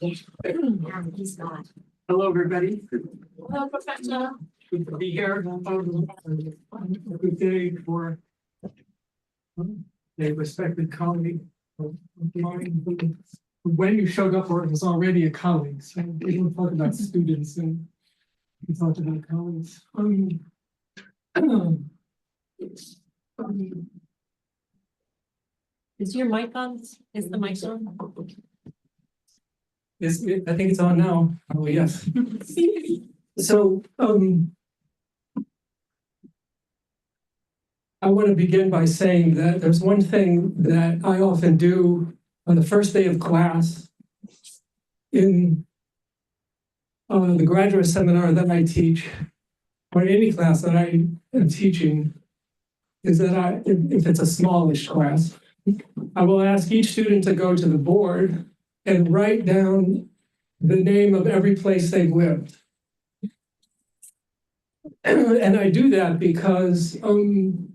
He's not. Hello, everybody. Hello, Professor. Good to be here. A good day for a respected colleague of mine. When you showed up, or it was already a colleague. So we don't talk about students and we talked about colleagues. Is your mic on? Is the mic on? I think it's on now. Oh, yes. So I want to begin by saying that there's one thing that I often do on the first day of class in the graduate seminar that I teach, or any class that I am teaching, is that if it's a smallish class, I will ask each student to go to the board and write down the name of every place they've lived. And I do that because I'm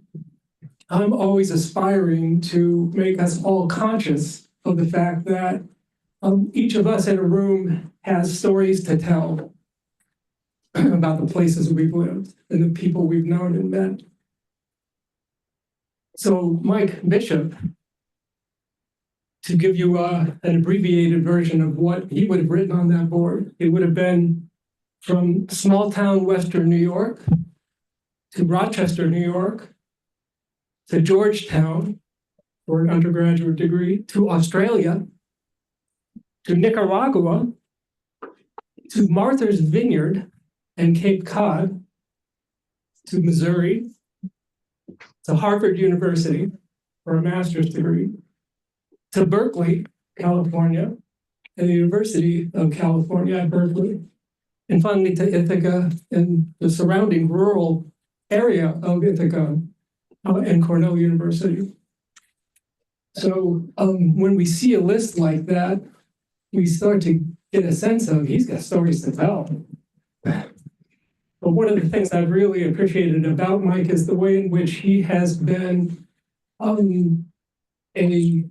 always aspiring to make us all conscious of the fact that each of us in a room has stories to tell about the places we've lived and the people we've known and met. So Mike Bishop, to give you an abbreviated version of what he would have written on that board, it would have been from small town Western New York to Rochester, New York, to Georgetown for an undergraduate degree, to Australia, to Nicaragua, to Martha's Vineyard and Cape Cod, to Missouri, to Harvard University for a master's degree, to Berkeley, California, and the University of California at Berkeley, and finally to Ithaca and the surrounding rural area of Ithaca and Cornell University. So when we see a list like that, we start to get a sense of he's got stories to tell. But one of the things I've really appreciated about Mike is the way in which he has been a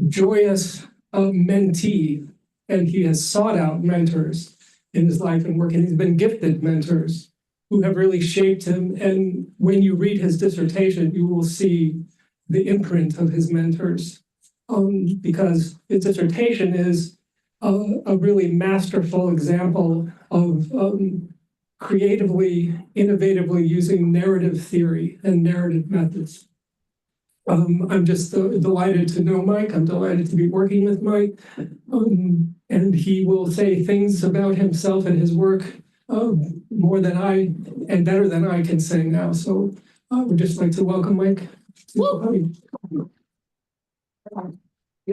joyous mentee, and he has sought out mentors in his life and work, and he's been gifted mentors who have really shaped him. And when you read his dissertation, you will see the imprint of his mentors, because his dissertation is a really masterful example of creatively, innovatively using narrative theory and narrative methods. I'm just delighted to know Mike. I'm delighted to be working with Mike. And he will say things about himself and his work more than I and better than I can say now. So we'd just like to welcome Mike. You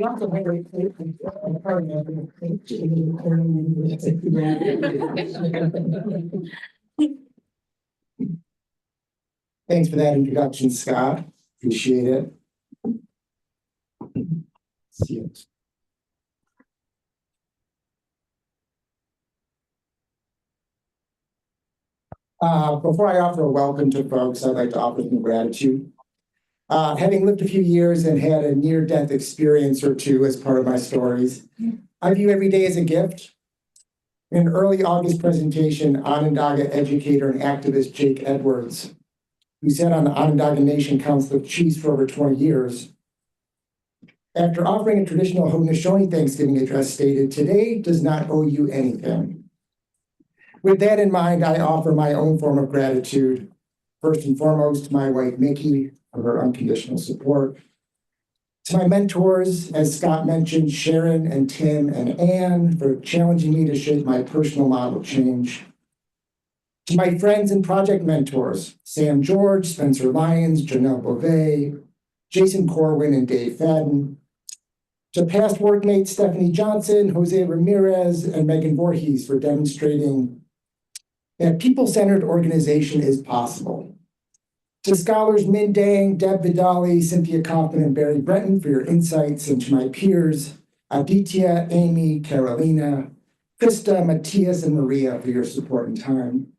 also have a Thanks for that introduction, Scott. Appreciate it. See you. Before I offer a welcome to folks, I'd like to offer some gratitude. Having lived a few years and had a near-death experience or two as part of my stories, I view every day as a gift. In an early August presentation, Onondaga educator and activist Jake Edwards, who sat on the Onondaga Nation Council of Chiefs for over 20 years, after offering a traditional Haudenosaunee Thanksgiving address, stated, "Today does not owe you anything." With that in mind, I offer my own form of gratitude, first and foremost to my wife, Mickey, for her unconditional support, to my mentors, as Scott mentioned, Sharon and Tim and Anne, for challenging me to shape my personal model of change, to my friends and project mentors, Sam George, Spencer Lyons, Janelle Beauvais, Jason Corwin, and Dave Fadden, to past workmates Stephanie Johnson, Jose Ramirez, and Megan Voorhees for demonstrating that people-centered organization is possible. To scholars Min Dang, Deb Vidali, Cynthia Kaufman, and Barry Brenton for your insights, and to my peers, Aditya, Amy, Carolina, Krista, Matthias, and Maria for your support and time.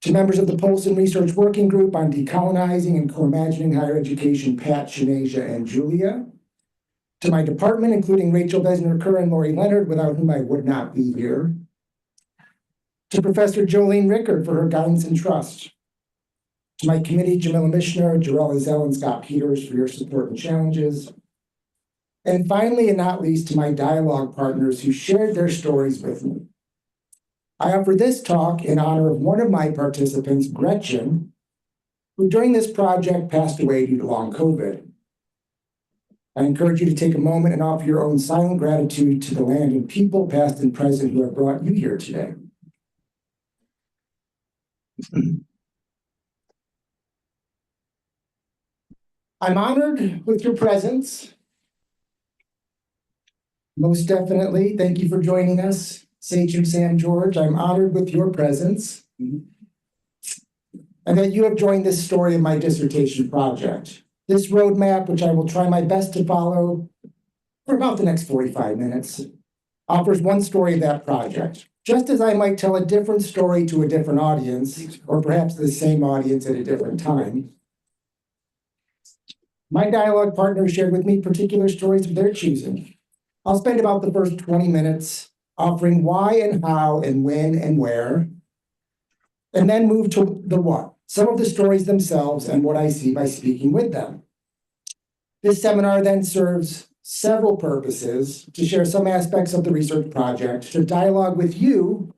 To members of the Polson Research Working Group on Decolonizing and Co-imagining Higher Education, Pat, Shanasia, and Julia. to my department, including Rachel Besner-Kerr and Lori Leonard, without whom I would not be here, to Professor Jolene Rickard for her guidance and trust, to my committee, Jamila Mishner, Jarella Zell, and Scott Peters for your support and challenges, and finally, and not least, to my dialogue partners who shared their stories with me. I offer this talk in honor of one of my participants, Gretchen, who during this project passed away due to long COVID. I encourage you to take a moment and offer your own silent gratitude to the land and people, past and present, who have brought you here today. I'm honored with your presence. Most definitely. Thank you for joining us, Sage and Sam George. I'm honored with your presence and that you have joined this story of my dissertation project. This roadmap, which I will try my best to follow for about the next 45 minutes, offers one story of that project. Just as I might tell a different story to a different audience, or perhaps the same audience at a different time, my dialogue partners shared with me particular stories of their choosing. I'll spend about the first 20 minutes offering why and how and when and where, and then move to the what, some of the stories themselves and what I see by speaking with them. This seminar then serves several purposes: to share some aspects of the research project, to dialogue with you,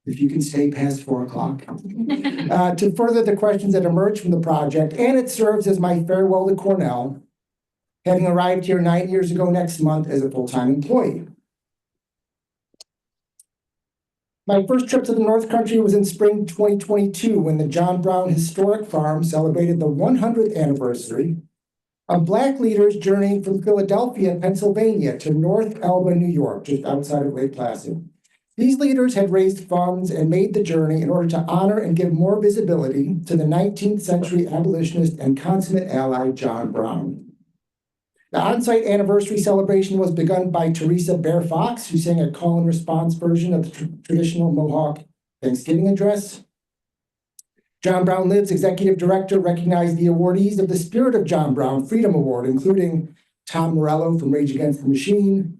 if you can stay past 4 o'clock, to further the questions that emerge from the project, and it serves as my farewell to Cornell, having arrived here 9 years ago next month as a full-time employee. My first trip to the North Country was in spring 2022, when the John Brown Historic Farm celebrated the 100th anniversary of Black leaders journeying from Philadelphia, Pennsylvania to North Elba, New York, just outside of Lake Placid. These leaders had raised funds and made the journey in order to honor and give more visibility to the 19th century abolitionist and consummate ally, John Brown. The on-site anniversary celebration was begun by Teresa Bear Fox, who sang a call and response version of the traditional Mohawk Thanksgiving address. John Brown Lives executive director recognized the awardees of the Spirit of John Brown Freedom Award, including Tom Morello from Rage Against the Machine,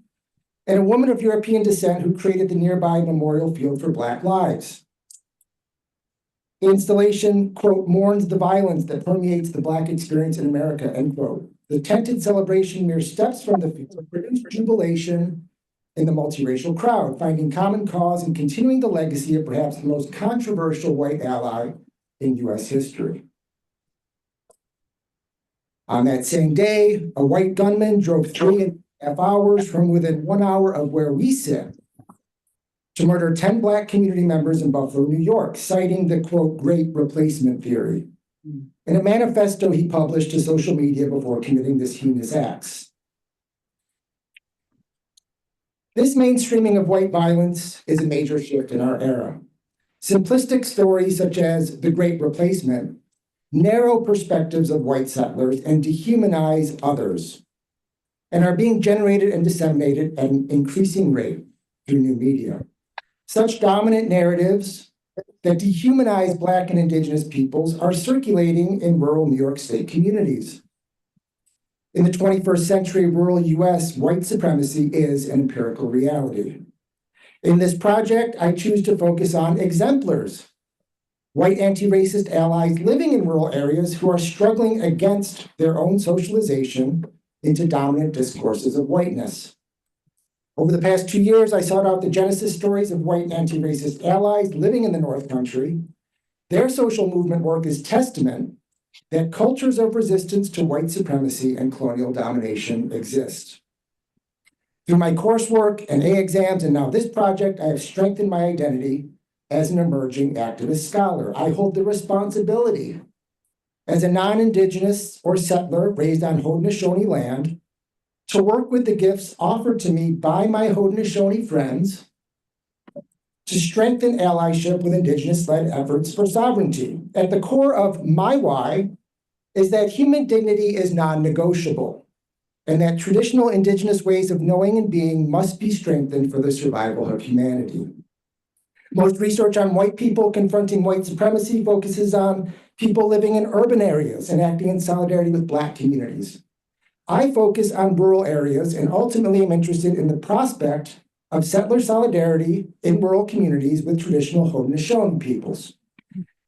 and a woman of European descent who created the nearby memorial field for Black lives. The installation, quote, mourns the violence that permeates the Black experience in America, end quote. The tented celebration mere steps from the field produced jubilation in the multiracial crowd, finding common cause and continuing the legacy of perhaps the most controversial white ally in U.S. history. On that same day, a white gunman drove 3.5 hours from within 1 hour of where we sit to murder 10 Black community members in Buffalo, New York, citing the, quote, great replacement theory in a manifesto he published to social media before committing this heinous acts. This mainstreaming of white violence is a major shift in our era. Simplistic stories such as the Great Replacement narrow perspectives of white settlers and dehumanize others, and are being generated and disseminated at an increasing rate through new media. Such dominant narratives that dehumanize Black and Indigenous peoples are circulating in rural New York State communities. In the 21st century rural US, white supremacy is an empirical reality. In this project, I choose to focus on exemplars, white anti-racist allies living in rural areas who are struggling against their own socialization into dominant discourses of whiteness. Over the past 2 years, I sought out the genesis stories of white anti-racist allies living in the North Country. Their social movement work is testament that cultures of resistance to white supremacy and colonial domination exist. Through my coursework and A exams, and now this project, I have strengthened my identity as an emerging activist scholar. I hold the responsibility as a non-Indigenous or settler raised on Haudenosaunee land to work with the gifts offered to me by my Haudenosaunee friends to strengthen allyship with Indigenous-led efforts for sovereignty. At the core of my why is that human dignity is non-negotiable, and that traditional Indigenous ways of knowing and being must be strengthened for the survival of humanity. Most research on white people confronting white supremacy focuses on people living in urban areas and acting in solidarity with Black communities. I focus on rural areas and ultimately am interested in the prospect of settler solidarity in rural communities with traditional Haudenosaunee peoples.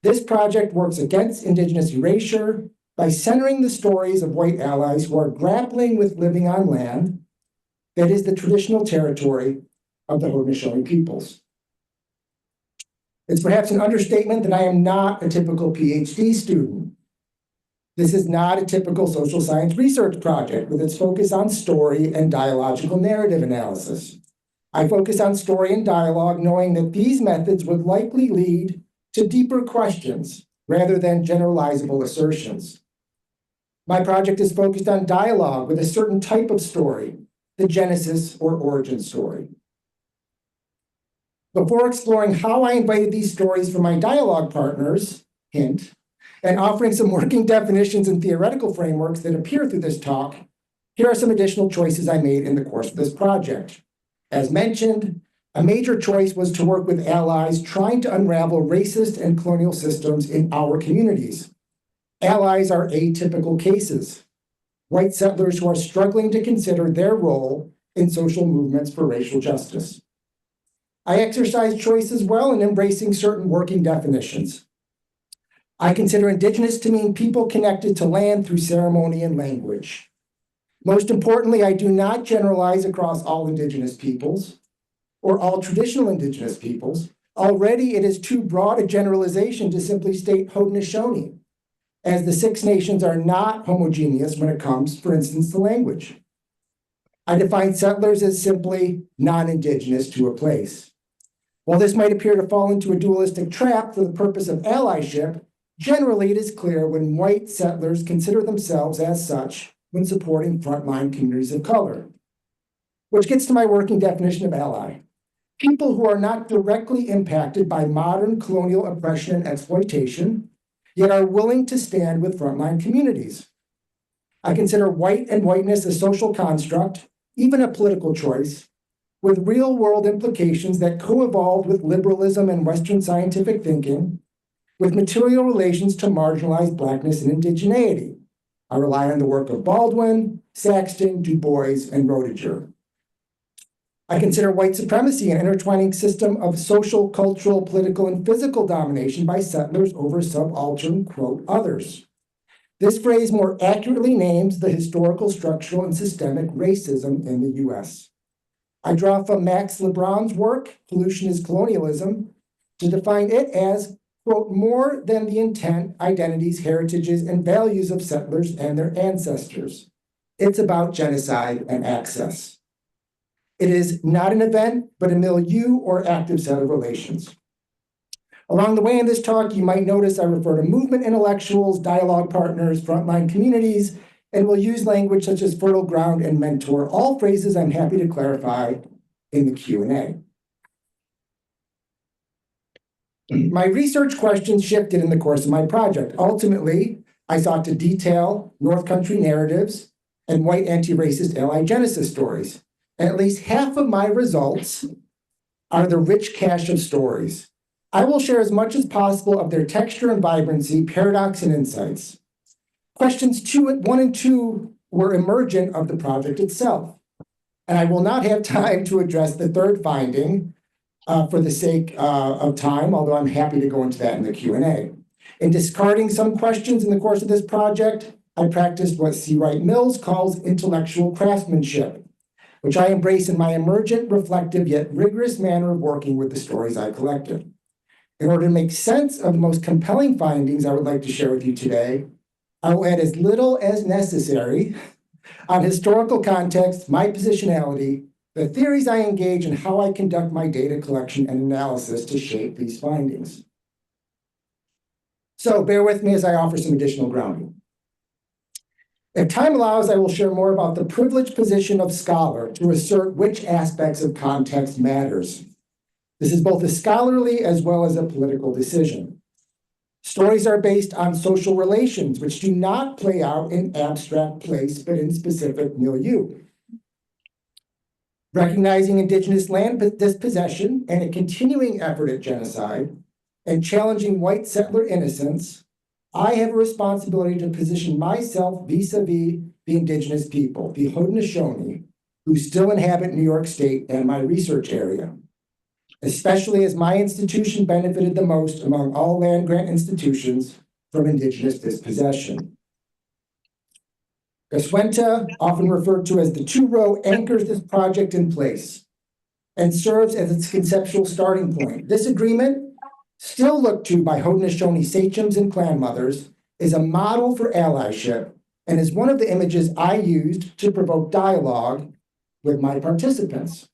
This project works against Indigenous erasure by centering the stories of white allies who are grappling with living on land that is the traditional territory of the Haudenosaunee peoples. It's perhaps an understatement that I am not a typical Ph.D. student. This is not a typical social science research project with its focus on story and dialogical narrative analysis. I focus on story and dialogue, knowing that these methods would likely lead to deeper questions rather than generalizable assertions. My project is focused on dialogue with a certain type of story, the genesis or origin story. Before exploring how I invited these stories from my dialogue partners, hint, and offering some working definitions and theoretical frameworks that appear through this talk, here are some additional choices I made in the course of this project. As mentioned, a major choice was to work with allies trying to unravel racist and colonial systems in our communities. Allies are atypical cases, white settlers who are struggling to consider their role in social movements for racial justice. I exercise choice as well in embracing certain working definitions. I consider Indigenous to mean people connected to land through ceremony and language. Most importantly, I do not generalize across all Indigenous peoples or all traditional Indigenous peoples. Already it is too broad a generalization to simply state Haudenosaunee, as the Six Nations are not homogeneous when it comes, for instance, to language. I define settlers as simply non-Indigenous to a place. While this might appear to fall into a dualistic trap for the purpose of allyship, generally it is clear when white settlers consider themselves as such when supporting frontline communities of color. Which gets to my working definition of ally. People who are not directly impacted by modern colonial oppression and exploitation, yet are willing to stand with frontline communities. I consider white and whiteness a social construct, even a political choice, with real-world implications that co-evolved with liberalism and Western scientific thinking, with material relations to marginalized Blackness and indigeneity. I rely on the work of Baldwin, Saxton, Du Bois, and Roediger. I consider white supremacy an intertwining system of social, cultural, political, and physical domination by settlers over subaltern, quote, others. This phrase more accurately names the historical, structural, and systemic racism in the US. I draw from Max Lebrun's work, Pollution is Colonialism, to define it as, quote, more than the intent, identities, heritages, and values of settlers and their ancestors. It's about genocide and access. It is not an event, but a milieu or active set of relations. Along the way in this talk, you might notice I refer to movement intellectuals, dialogue partners, frontline communities, and will use language such as fertile ground and mentor, all phrases I'm happy to clarify in the Q&A. My research questions shifted in the course of my project. Ultimately, I sought to detail North Country narratives and white anti-racist ally genesis stories. At least half of my results are the rich cache of stories. I will share as much as possible of their texture and vibrancy, paradox, and insights. Questions 1 and 2 were emergent of the project itself. And I will not have time to address the third finding for the sake of time, although I'm happy to go into that in the Q&A. In discarding some questions in the course of this project, I practiced what C. Wright Mills calls intellectual craftsmanship, which I embrace in my emergent, reflective, yet rigorous manner of working with the stories I collected. In order to make sense of the most compelling findings I would like to share with you today, I will add as little as necessary on historical context, my positionality, the theories I engage, and how I conduct my data collection and analysis to shape these findings. So bear with me as I offer some additional grounding. If time allows, I will share more about the privileged position of scholar to assert which aspects of context matters. This is both a scholarly as well as a political decision. Stories are based on social relations, which do not play out in abstract place, but in specific milieu. Recognizing Indigenous land dispossession and a continuing effort at genocide, and challenging white settler innocence, I have a responsibility to position myself vis-a-vis the indigenous people, the Haudenosaunee, who still inhabit New York State and my research area, especially as my institution benefited the most among all land-grant institutions from indigenous dispossession. Gaswenta, often referred to as the two-row, anchors this project in place and serves as its conceptual starting point. This agreement, still looked to by Haudenosaunee sachems and clan mothers, is a model for allyship and is one of the images I used to provoke dialogue with my participants.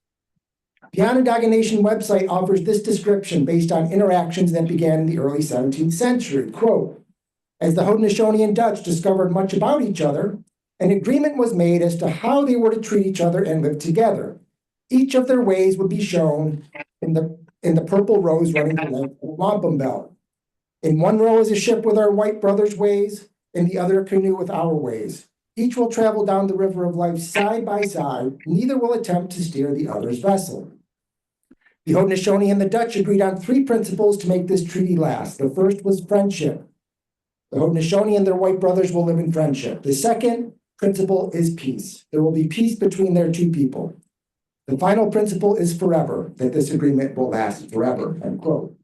The Onondaga Nation website offers this description based on interactions that began in the early 17th century. Quote, as the Haudenosaunee and Dutch discovered much about each other, an agreement was made as to how they were to treat each other and live together. Each of their ways would be shown in the purple rows running the length of the wampum belt. In one row is a ship with our white brothers' ways, in the other a canoe with our ways. Each will travel down the river of life side by side. Neither will attempt to steer the other's vessel. The Haudenosaunee and the Dutch agreed on three principles to make this treaty last. The first was friendship. The Haudenosaunee and their white brothers will live in friendship. The second principle is peace. There will be peace between their two people. The final principle is forever, that this agreement will last forever, end quote.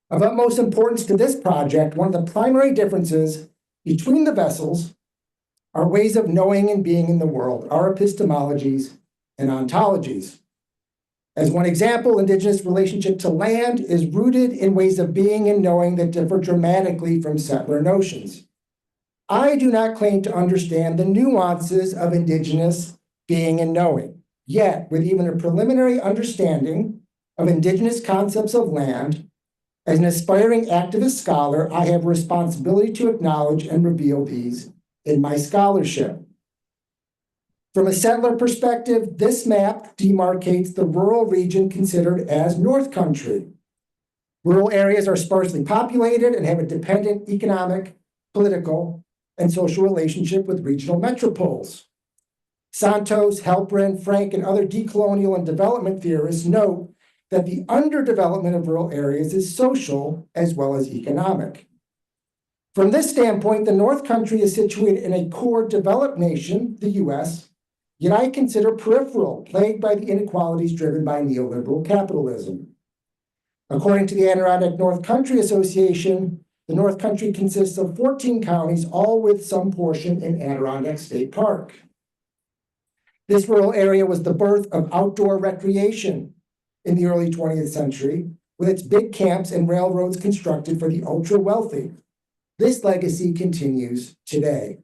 Of utmost importance to this project, one of the primary differences between the vessels are ways of knowing and being in the world, our epistemologies and ontologies. As one example, Indigenous relationship to land is rooted in ways of being and knowing that differ dramatically from settler notions. I do not claim to understand the nuances of Indigenous being and knowing. Yet, with even a preliminary understanding of Indigenous concepts of land, as an aspiring activist scholar, I have a responsibility to acknowledge and reveal these in my scholarship. From a settler perspective, this map demarcates the rural region considered as North Country. Rural areas are sparsely populated and have a dependent economic, political, and social relationship with regional metropoles. Santos, Halperin, Frank, and other decolonial and development theorists note that the underdevelopment of rural areas is social as well as economic. From this standpoint, the North Country is situated in a core developed nation, the US, yet I consider peripheral, plagued by the inequalities driven by neoliberal capitalism. According to the Adirondack North Country Association, the North Country consists of 14 counties, all with some portion in Adirondack State Park. This rural area was the birth of outdoor recreation in the early 20th century, with its big camps and railroads constructed for the ultra-wealthy. This legacy continues today.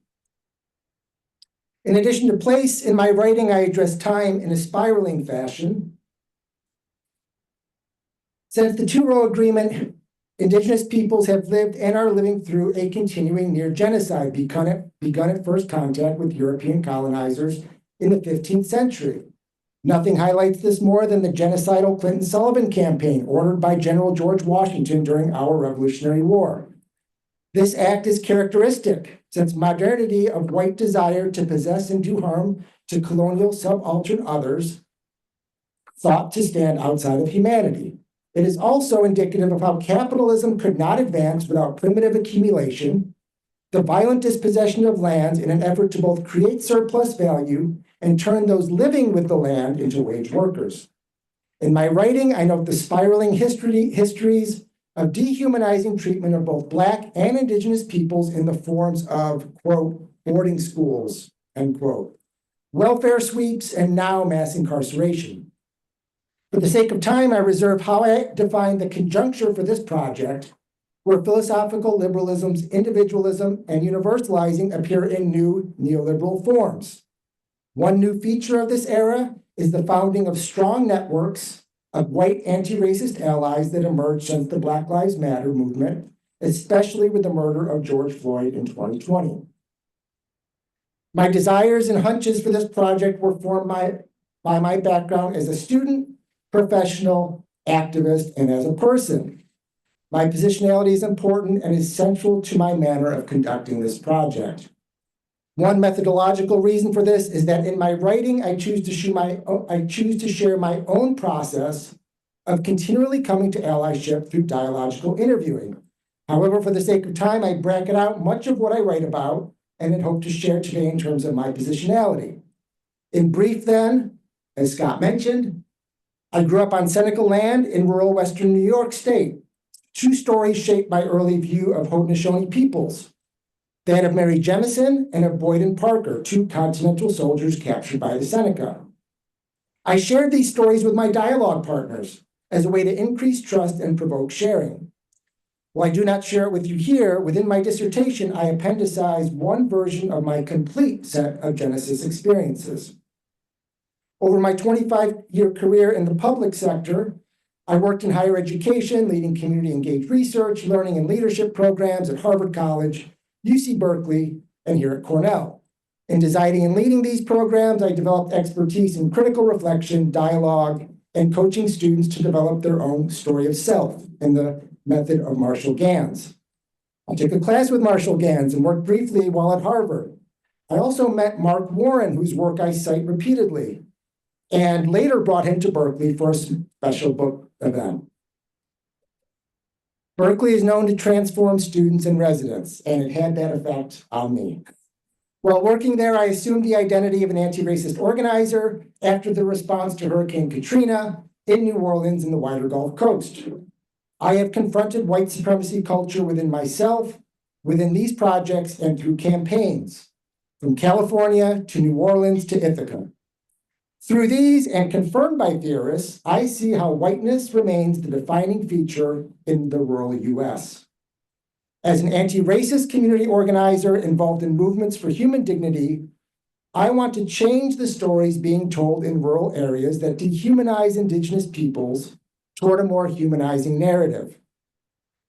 In addition to place, in my writing, I address time in a spiraling fashion. Since the two-row agreement, Indigenous peoples have lived and are living through a continuing near genocide begun at first contact with European colonizers in the 15th century. Nothing highlights this more than the genocidal Clinton-Sullivan campaign ordered by General George Washington during our Revolutionary War. This act is characteristic, since modernity of white desire to possess and do harm to colonial subaltern others thought to stand outside of humanity. It is also indicative of how capitalism could not advance without primitive accumulation, the violent dispossession of lands in an effort to both create surplus value and turn those living with the land into wage workers. In my writing, I note the spiraling histories of dehumanizing treatment of both Black and Indigenous peoples in the forms of, quote, boarding schools, end quote, welfare sweeps, and now mass incarceration. For the sake of time, I reserve how I define the conjuncture for this project, where philosophical liberalism's individualism and universalizing appear in new neoliberal forms. One new feature of this era is the founding of strong networks of white anti-racist allies that emerged since the Black Lives Matter movement, especially with the murder of George Floyd in 2020. My desires and hunches for this project were formed by my background as a student, professional, activist, and as a person. My positionality is important and is central to my manner of conducting this project. One methodological reason for this is that in my writing, I choose to share my own process of continually coming to allyship through dialogical interviewing. However, for the sake of time, I bracket out much of what I write about and had hoped to share today in terms of my positionality. In brief then, as Scott mentioned, I grew up on Seneca land in rural Western New York State. Two stories shaped my early view of Haudenosaunee peoples. That of Mary Jemison and of Boyd and Parker, two Continental soldiers captured by the Seneca. I shared these stories with my dialogue partners as a way to increase trust and provoke sharing. While I do not share it with you here, within my dissertation, I appendicize one version of my complete set of Genesis experiences. Over my 25-year career in the public sector, I worked in higher education, leading community-engaged research, learning and leadership programs at Harvard College, UC Berkeley, and here at Cornell. In designing and leading these programs, I developed expertise in critical reflection, dialogue, and coaching students to develop their own story of self in the method of Marshall Gans. I took a class with Marshall Gans and worked briefly while at Harvard. I also met Mark Warren, whose work I cite repeatedly, and later brought him to Berkeley for a special book event. Berkeley is known to transform students and residents, and it had that effect on me. While working there, I assumed the identity of an anti-racist organizer after the response to Hurricane Katrina in New Orleans and the wider Gulf Coast. I have confronted white supremacy culture within myself, within these projects, and through campaigns, from California to New Orleans to Ithaca. Through these, and confirmed by theorists, I see how whiteness remains the defining feature in the rural US. As an anti-racist community organizer involved in movements for human dignity, I want to change the stories being told in rural areas that dehumanize Indigenous peoples toward a more humanizing narrative.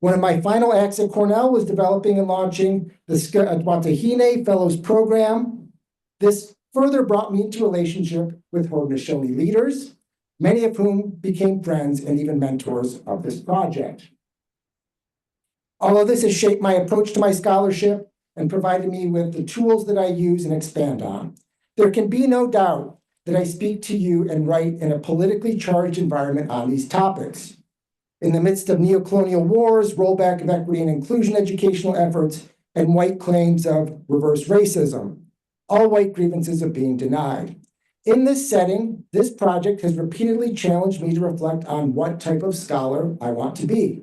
One of my final acts at Cornell was developing and launching the Watahine Fellows Program. This further brought me into relationship with Haudenosaunee leaders, many of whom became friends and even mentors of this project. All of this has shaped my approach to my scholarship and provided me with the tools that I use and expand on. There can be no doubt that I speak to you and write in a politically charged environment on these topics. In the midst of neocolonial wars, rollback of equity and inclusion educational efforts, and white claims of reverse racism, all white grievances are being denied. In this setting, this project has repeatedly challenged me to reflect on what type of scholar I want to be.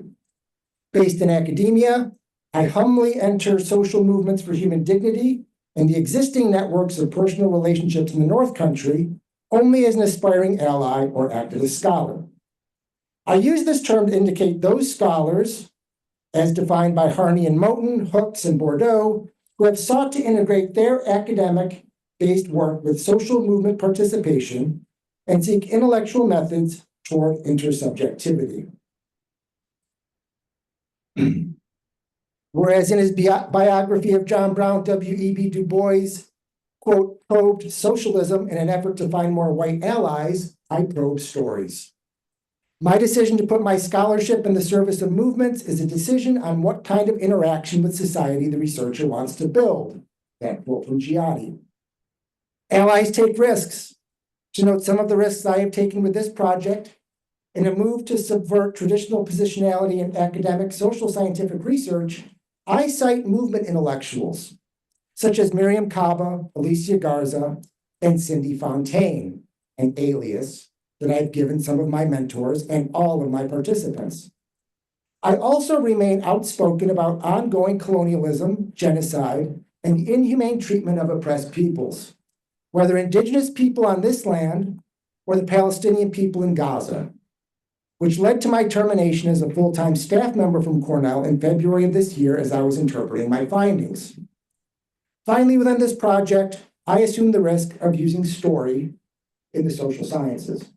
Based in academia, I humbly enter social movements for human dignity and the existing networks of personal relationships in the North Country only as an aspiring ally or activist scholar. I use this term to indicate those scholars, as defined by Harney and Moten, Hooks and Bordeaux, who have sought to integrate their academic-based work with social movement participation and seek intellectual methods toward intersubjectivity. Whereas in his biography of John Brown, W.E.B. Du Bois, quote, probed socialism in an effort to find more white allies, I probe stories. My decision to put my scholarship in the service of movements is a decision on what kind of interaction with society the researcher wants to build. That quote from Giotti. Allies take risks. To note some of the risks I have taken with this project, in a move to subvert traditional positionality in academic social scientific research, I cite movement intellectuals, such as Miriam Kaba, Alicia Garza, and Cindy Fontaine, an alias that I've given some of my mentors and all of my participants. I also remain outspoken about ongoing colonialism, genocide, and the inhumane treatment of oppressed peoples, whether Indigenous people on this land or the Palestinian people in Gaza, which led to my termination as a full-time staff member from Cornell in February of this year as I was interpreting my findings. Finally, within this project, I assumed the risk of using story in the social sciences.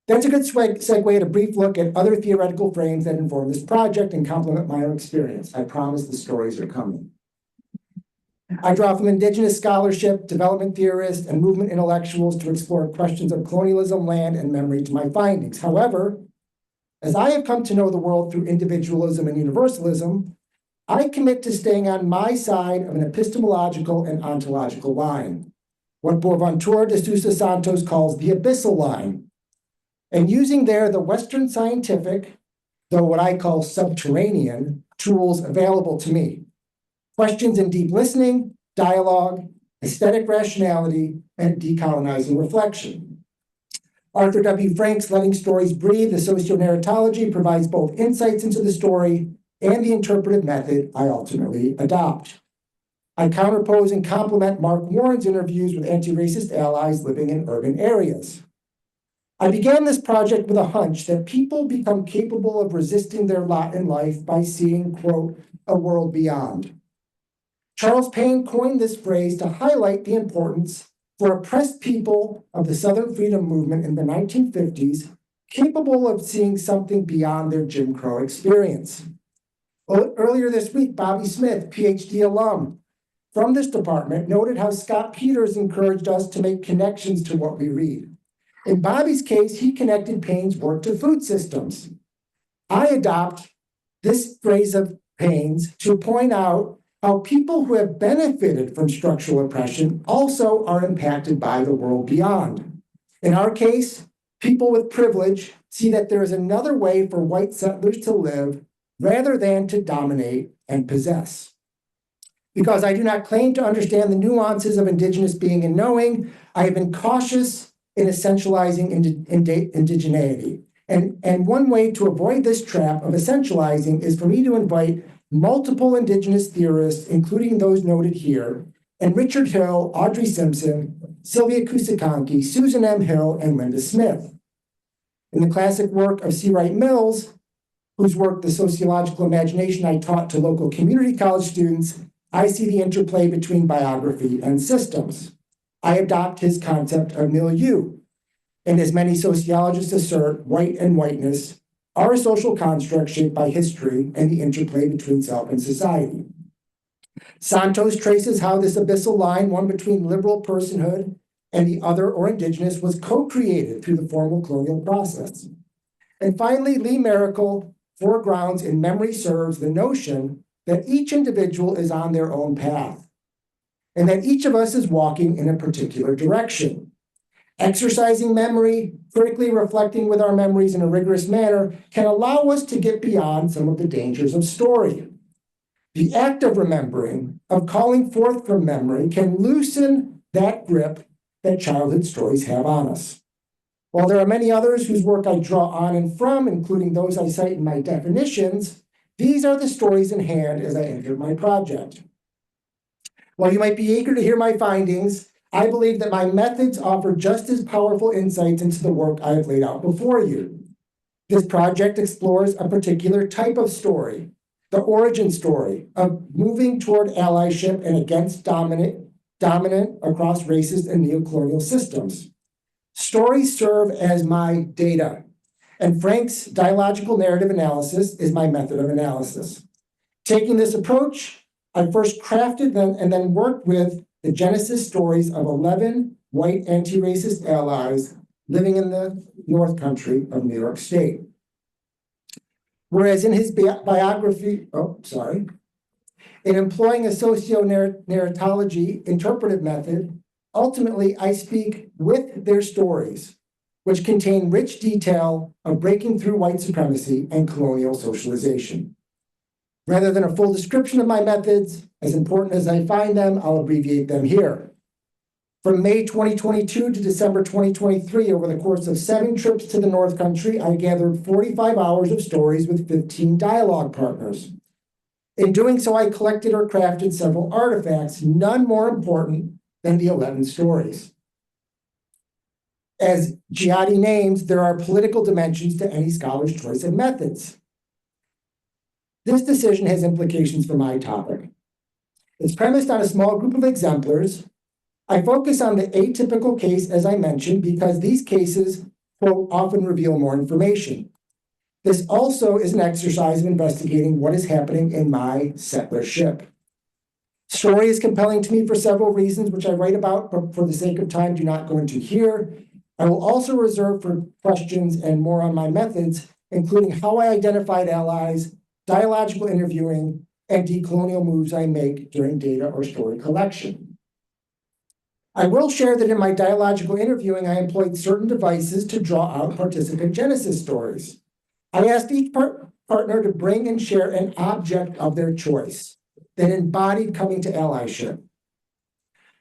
That's a good segue at a brief look at other theoretical frames that inform this project and complement my own experience. I promise the stories are coming. I draw from Indigenous scholarship, development theorists, and movement intellectuals to explore questions of colonialism, land, and memory to my findings. However, as I have come to know the world through individualism and universalism, I commit to staying on my side of an epistemological and ontological line, what Boaventura de Sousa Santos calls the abyssal line, and using there the Western scientific, though what I call subterranean, tools available to me. questions in deep listening, dialogue, aesthetic rationality, and decolonizing reflection. Arthur W. Frank's Letting Stories Breathe, the Socio-narratology, provides both insights into the story and the interpretive method I ultimately adopt. I counterpose and complement Mark Warren's interviews with anti-racist allies living in urban areas. I began this project with a hunch that people become capable of resisting their lot in life by seeing, quote, a world beyond. Charles Payne coined this phrase to highlight the importance for oppressed people of the Southern Freedom Movement in the 1950s, capable of seeing something beyond their Jim Crow experience. Earlier this week, Bobby Smith, Ph.D. alum from this department, noted how Scott Peters encouraged us to make connections to what we read. In Bobby's case, he connected Payne's work to food systems. I adopt this phrase of Payne's to point out how people who have benefited from structural oppression also are impacted by the world beyond. In our case, people with privilege see that there is another way for white settlers to live rather than to dominate and possess. Because I do not claim to understand the nuances of Indigenous being and knowing, I have been cautious in essentializing indigeneity. And one way to avoid this trap of essentializing is for me to invite multiple Indigenous theorists, including those noted here, and Richard Hill, Audrey Simpson, Sylvia Kusakanki, Susan M. Hill, and Linda Smith. In the classic work of C. Wright Mills, whose work, The Sociological Imagination, I taught to local community college students, I see the interplay between biography and systems. I adopt his concept of milieu. And as many sociologists assert, white and whiteness are a social construct shaped by history and the interplay between self and society. Santos traces how this abyssal line, one between liberal personhood and the other or Indigenous, was co-created through the formal colonial process. And finally, Lee Miracle foregrounds in Memory Serves the notion that each individual is on their own path and that each of us is walking in a particular direction. Exercising memory, critically reflecting with our memories in a rigorous manner, can allow us to get beyond some of the dangers of story. The act of remembering, of calling forth from memory, can loosen that grip that childhood stories have on us. While there are many others whose work I draw on and from, including those I cite in my definitions, these are the stories in hand as I enter my project. While you might be eager to hear my findings, I believe that my methods offer just as powerful insights into the work I have laid out before you. This project explores a particular type of story, the origin story of moving toward allyship and against dominant across racist and neocolonial systems. Stories serve as my data, and Frank's dialogical narrative analysis is my method of analysis. Taking this approach, I first crafted and then worked with the genesis stories of 11 white anti-racist allies living in the North Country of New York State. Whereas in his biography, in employing a socio-narratology interpretive method, ultimately I speak with their stories, which contain rich detail of breaking through white supremacy and colonial socialization. Rather than a full description of my methods, as important as I find them, I'll abbreviate them here. From May 2022 to December 2023, over the course of 7 trips to the North Country, I gathered 45 hours of stories with 15 dialogue partners. In doing so, I collected or crafted several artifacts, none more important than the 11 stories. As Giatti names, there are political dimensions to any scholar's choice of methods. This decision has implications for my topic. It's premised on a small group of exemplars. I focus on the atypical case, as I mentioned, because these cases, quote, often reveal more information. This also is an exercise of investigating what is happening in my settlership. Story is compelling to me for several reasons, which I write about, but for the sake of time, do not go into here. I will also reserve for questions and more on my methods, including how I identified allies, dialogical interviewing, and decolonial moves I make during data or story collection. I will share that in my dialogical interviewing, I employed certain devices to draw out participant genesis stories. I asked each partner to bring and share an object of their choice. that embodied coming to allyship.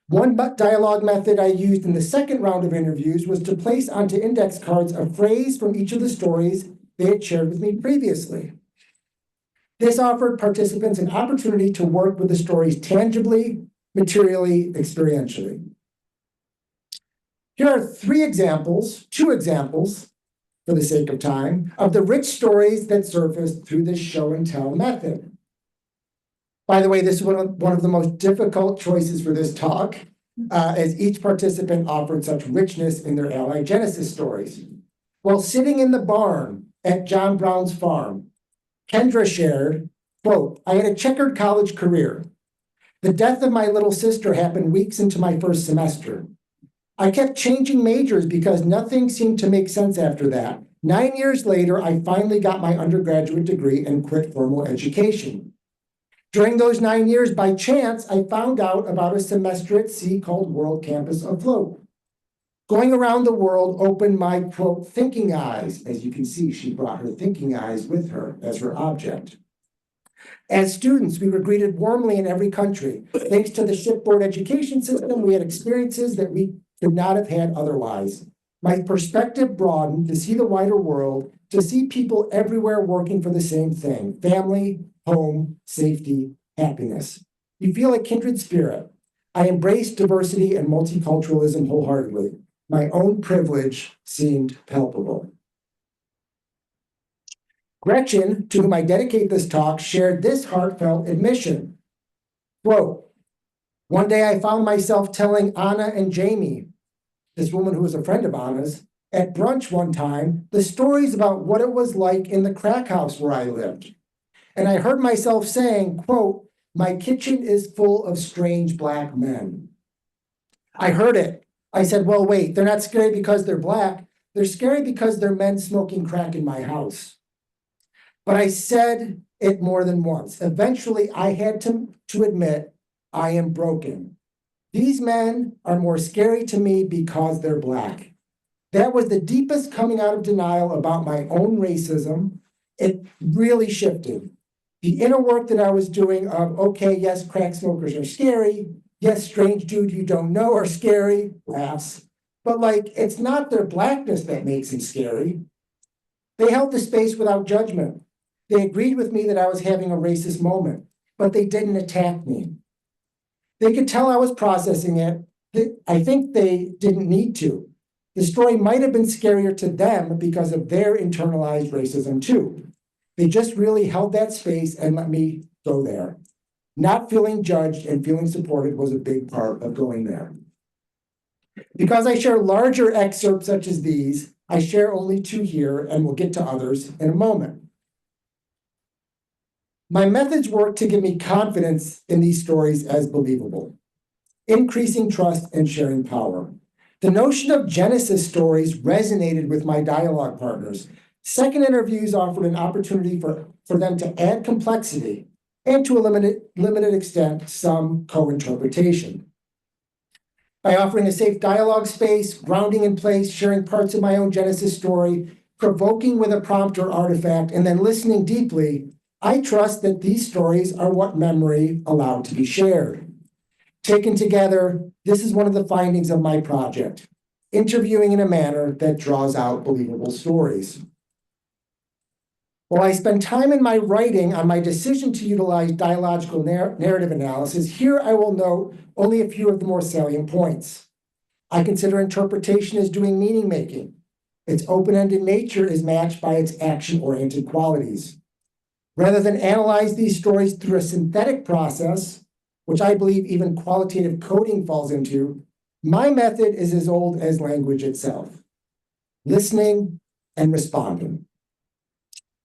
One dialogue method I used in the second round of interviews was to place onto index cards a phrase from each of the stories they had shared with me previously. This offered participants an opportunity to work with the stories tangibly, materially, experientially. Here are two examples, for the sake of time, of the rich stories that surfaced through this show and tell method. By the way, this is one of the most difficult choices for this talk, as each participant offered such richness in their ally genesis stories. While sitting in the barn at John Brown's farm, Kendra shared, quote, "I had a checkered college career. The death of my little sister happened weeks into my first semester. I kept changing majors because nothing seemed to make sense after that. 9 years later, I finally got my undergraduate degree and quit formal education. During those 9 years, by chance, I found out about a semester at sea called World Campus Afloat. Going around the world opened my, quote, thinking eyes." As you can see, she brought her thinking eyes with her as her object. As students, we were greeted warmly in every country. Thanks to the shipboard education system, we had experiences that we could not have had otherwise. My perspective broadened to see the wider world, to see people everywhere working for the same thing: family, home, safety, happiness. You feel a kindred spirit. I embraced diversity and multiculturalism wholeheartedly. My own privilege seemed palpable. Gretchen, to whom I dedicate this talk, shared this heartfelt admission. Quote, "One day I found myself telling Anna and Jamie," this woman who was a friend of Anna's, "at brunch one time, the stories about what it was like in the crack house where I lived. And I heard myself saying, quote, 'My kitchen is full of strange Black men.' I heard it. I said, well, wait, they're not scary because they're Black. They're scary because they're men smoking crack in my house." But I said it more than once. Eventually, I had to admit I am broken. These men are more scary to me because they're Black. That was the deepest coming out of denial about my own racism. It really shifted. The inner work that I was doing of, okay, yes, crack smokers are scary. Yes, strange dude you don't know are scary, laughs. But like, it's not their Blackness that makes them scary. They held the space without judgment. They agreed with me that I was having a racist moment, but they didn't attack me. They could tell I was processing it. I think they didn't need to. The story might have been scarier to them because of their internalized racism too. They just really held that space and let me go there. Not feeling judged and feeling supported was a big part of going there. Because I share larger excerpts such as these, I share only two here and we'll get to others in a moment. My methods work to give me confidence in these stories as believable, increasing trust and sharing power. The notion of Genesis stories resonated with my dialogue partners. Second interviews offered an opportunity for them to add complexity and to a limited extent, some co-interpretation. By offering a safe dialogue space, grounding in place, sharing parts of my own Genesis story, provoking with a prompt or artifact, and then listening deeply, I trust that these stories are what memory allowed to be shared. Taken together, this is one of the findings of my project, interviewing in a manner that draws out believable stories. While I spend time in my writing on my decision to utilize dialogical narrative analysis, here I will note only a few of the more salient points. I consider interpretation as doing meaning making. Its open-ended nature is matched by its action-oriented qualities. Rather than analyze these stories through a synthetic process, which I believe even qualitative coding falls into, my method is as old as language itself: listening and responding.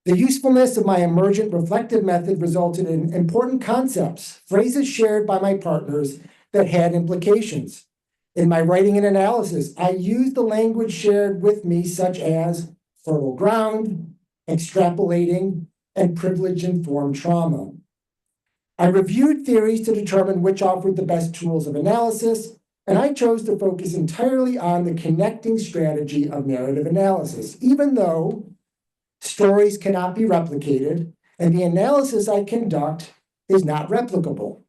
The usefulness of my emergent reflective method resulted in important concepts, phrases shared by my partners that had implications. In my writing and analysis, I used the language shared with me, such as fertile ground, extrapolating, and privilege-informed trauma. I reviewed theories to determine which offered the best tools of analysis, and I chose to focus entirely on the connecting strategy of narrative analysis, even though stories cannot be replicated, and the analysis I conduct is not replicable.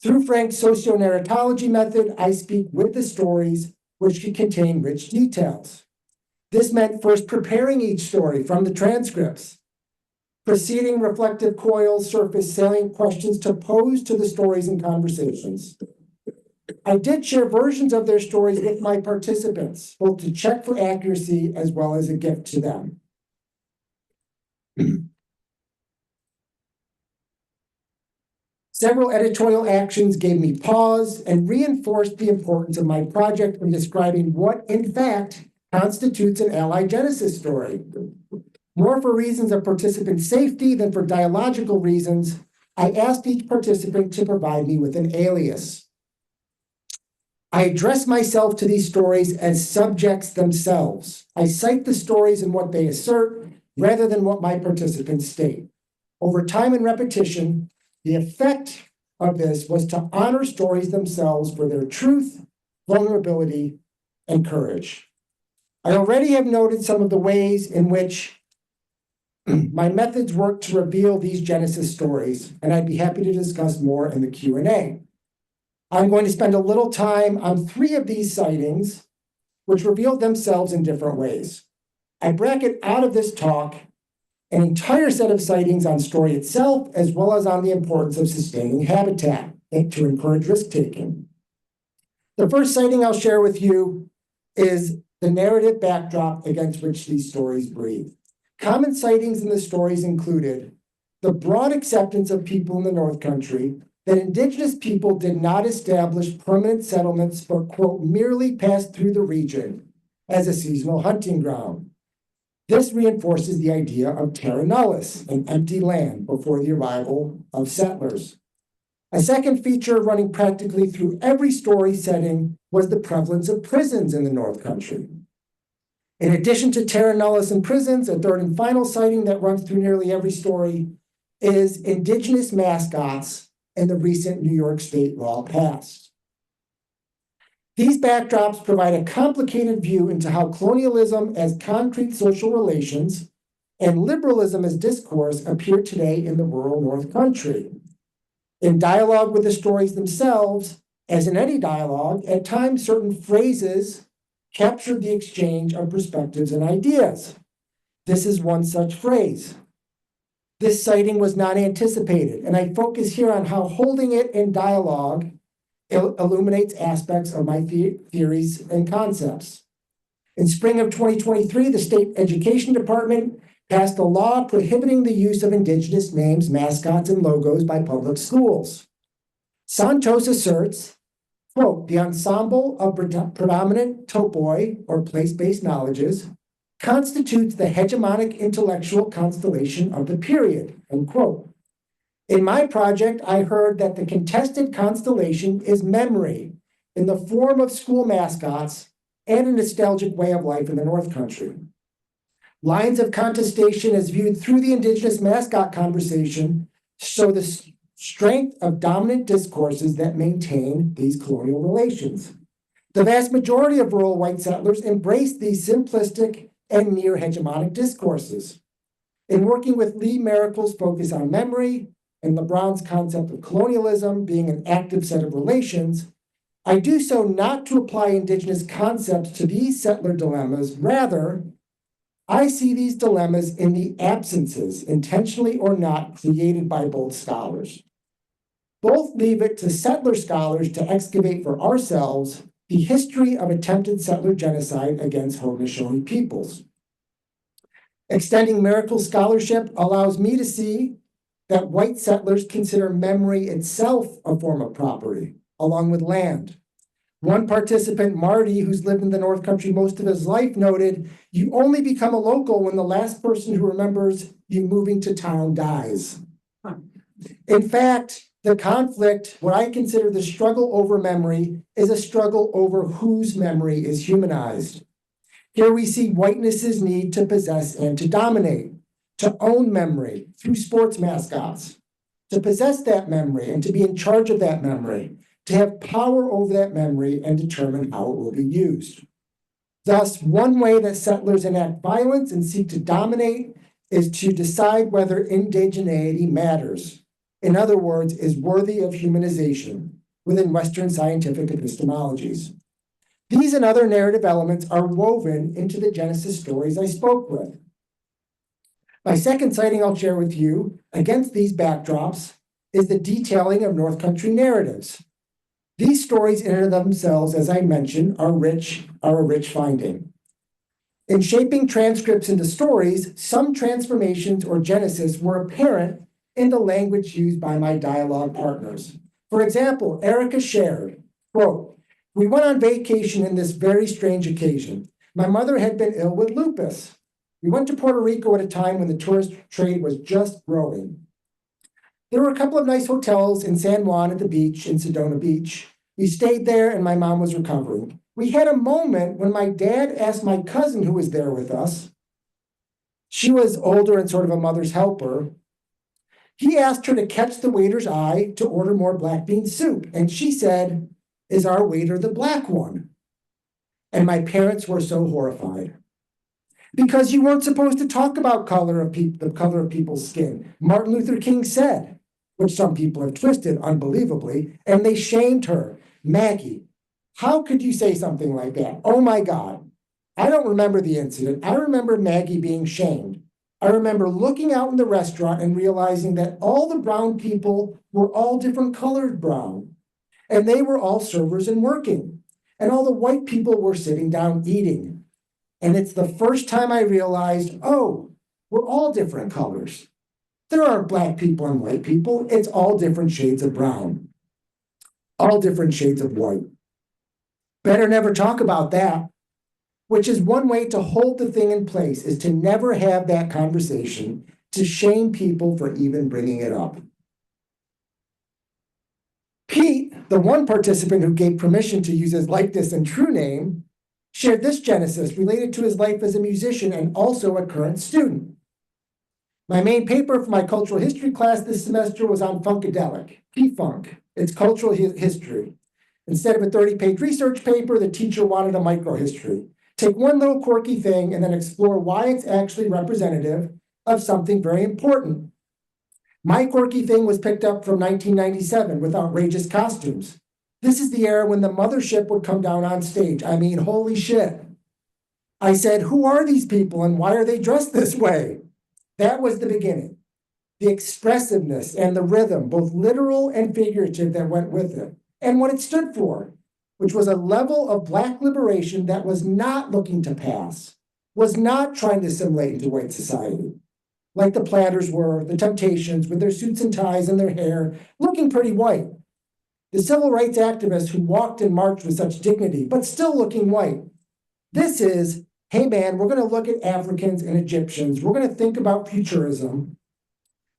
Through Frank's socio-narratology method, I speak with the stories which can contain rich details. This meant first preparing each story from the transcripts. Preceding reflective coils surface salient questions to pose to the stories and conversations. I did share versions of their stories with my participants, both to check for accuracy as well as a gift to them. Several editorial actions gave me pause and reinforced the importance of my project in describing what, in fact, constitutes an allied genesis story. More for reasons of participant safety than for dialogical reasons, I asked each participant to provide me with an alias. I address myself to these stories as subjects themselves. I cite the stories and what they assert rather than what my participants state. Over time and repetition, the effect of this was to honor stories themselves for their truth, vulnerability, and courage. I already have noted some of the ways in which my methods work to reveal these Genesis stories, and I'd be happy to discuss more in the Q&A. I'm going to spend a little time on 3 of these sightings, which revealed themselves in different ways. I bracket out of this talk an entire set of sightings on story itself, as well as on the importance of sustaining habitat and to encourage risk-taking. The first sighting I'll share with you is the narrative backdrop against which these stories breathe. Common sightings in the stories included the broad acceptance of people in the North Country that Indigenous people did not establish permanent settlements, but, quote, merely passed through the region as a seasonal hunting ground. This reinforces the idea of terra nullius, an empty land before the arrival of settlers. A second feature running practically through every story setting was the prevalence of prisons in the North Country. In addition to terra nullius and prisons, a third and final sighting that runs through nearly every story is Indigenous mascots and the recent New York State law passed. These backdrops provide a complicated view into how colonialism as concrete social relations and liberalism as discourse appear today in the rural North Country. In dialogue with the stories themselves, as in any dialogue, at times certain phrases captured the exchange of perspectives and ideas. This is one such phrase. This sighting was not anticipated, and I focus here on how holding it in dialogue illuminates aspects of my theories and concepts. In spring of 2023, the State Education Department passed a law prohibiting the use of Indigenous names, mascots, and logos by public schools. Santos asserts, quote, the ensemble of predominant topoi, or place-based knowledges, constitutes the hegemonic intellectual constellation of the period, end quote. In my project, I heard that the contested constellation is memory in the form of school mascots and a nostalgic way of life in the North Country. Lines of contestation as viewed through the Indigenous mascot conversation show the strength of dominant discourses that maintain these colonial relations. The vast majority of rural white settlers embraced these simplistic and near hegemonic discourses. In working with Lee Merkel's focus on memory and LeBron's concept of colonialism being an active set of relations, I do so not to apply Indigenous concepts to these settler dilemmas. Rather, I see these dilemmas in the absences, intentionally or not, created by both scholars. Both leave it to settler scholars to excavate for ourselves the history of attempted settler genocide against Haudenosaunee peoples. Extending Merkel's scholarship allows me to see that white settlers consider memory itself a form of property, along with land. One participant, Marty, who's lived in the North Country most of his life, noted, you only become a local when the last person who remembers you moving to town dies. In fact, the conflict, what I consider the struggle over memory, is a struggle over whose memory is humanized. Here we see whiteness's need to possess and to dominate, to own memory through sports mascots, to possess that memory and to be in charge of that memory, to have power over that memory and determine how it will be used. Thus, one way that settlers enact violence and seek to dominate is to decide whether indigeneity matters. In other words, is worthy of humanization within Western scientific epistemologies. These and other narrative elements are woven into the Genesis stories I spoke with. My second sighting I'll share with you, against these backdrops, is the detailing of North Country narratives. These stories in and of themselves, as I mentioned, are a rich finding. In shaping transcripts into stories, some transformations or genesis were apparent in the language used by my dialogue partners. For example, Erica shared, quote, "We went on vacation in this very strange occasion. My mother had been ill with lupus. We went to Puerto Rico at a time when the tourist trade was just growing. There were a couple of nice hotels in San Juan at the beach in Sedona Beach. We stayed there and my mom was recovering. We had a moment when my dad asked my cousin who was there with us, she was older and sort of a mother's helper. He asked her to catch the waiter's eye to order more black bean soup. And she said, 'Is our waiter the black one?' And my parents were so horrified. Because you weren't supposed to talk about the color of people's skin. Martin Luther King said, which some people have twisted unbelievably, and they shamed her. Maggie, how could you say something like that? Oh my God. I don't remember the incident. I remember Maggie being shamed. I remember looking out in the restaurant and realizing that all the brown people were all different colored brown, and they were all servers and working, and all the white people were sitting down eating. And it's the first time I realized, oh, we're all different colors. There aren't black people and white people. It's all different shades of brown, all different shades of white. Better never talk about that, which is one way to hold the thing in place, is to never have that conversation, to shame people for even bringing it up. Pete, the one participant who gave permission to use his likeness and true name, shared this genesis related to his life as a musician and also a current student. My main paper for my cultural history class this semester was on Funkadelic, P-Funk, its cultural history. Instead of a 30-page research paper, the teacher wanted a microhistory. Take one little quirky thing and then explore why it's actually representative of something very important. My quirky thing was picked up from 1997 with outrageous costumes. This is the era when the mothership would come down on stage. I mean, holy shit. I said, who are these people and why are they dressed this way? That was the beginning. The expressiveness and the rhythm, both literal and figurative, that went with it, and what it stood for, which was a level of Black liberation that was not looking to pass, was not trying to assimilate into white society, like the Platters were, the Temptations, with their suits and ties and their hair, looking pretty white. The civil rights activists who walked and marched with such dignity, but still looking white. This is, hey man, we're going to look at Africans and Egyptians. We're going to think about futurism.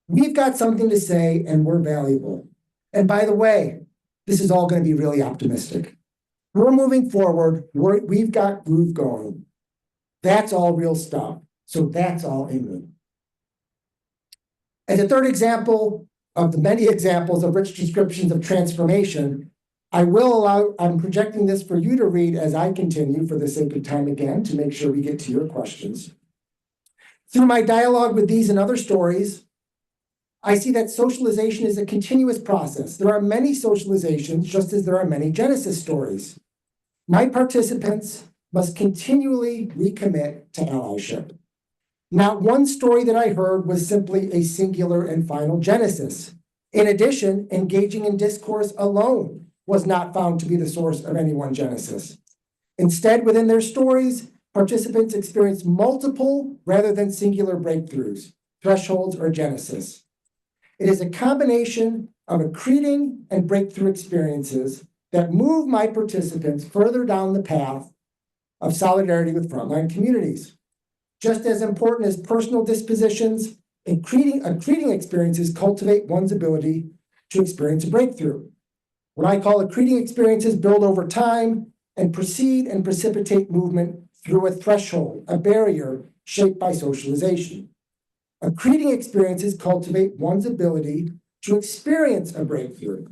We've got something to say and we're valuable. And by the way, this is all going to be really optimistic. We're moving forward. We've got groove going. That's all real stuff. So that's all England. As a third example of the many examples of rich descriptions of transformation, I'm projecting this for you to read as I continue for the sake of time again to make sure we get to your questions. Through my dialogue with these and other stories, I see that socialization is a continuous process. There are many socializations, just as there are many Genesis stories. My participants must continually recommit to allyship. Not one story that I heard was simply a singular and final Genesis. In addition, engaging in discourse alone was not found to be the source of any one Genesis. Instead, within their stories, participants experienced multiple rather than singular breakthroughs, thresholds, or Genesis. It is a combination of accreting and breakthrough experiences that move my participants further down the path of solidarity with frontline communities. Just as important as personal dispositions, accreting experiences cultivate one's ability to experience a breakthrough. What I call accreting experiences build over time and proceed and precipitate movement through a threshold, a barrier shaped by socialization. Accreting experiences cultivate one's ability to experience a breakthrough.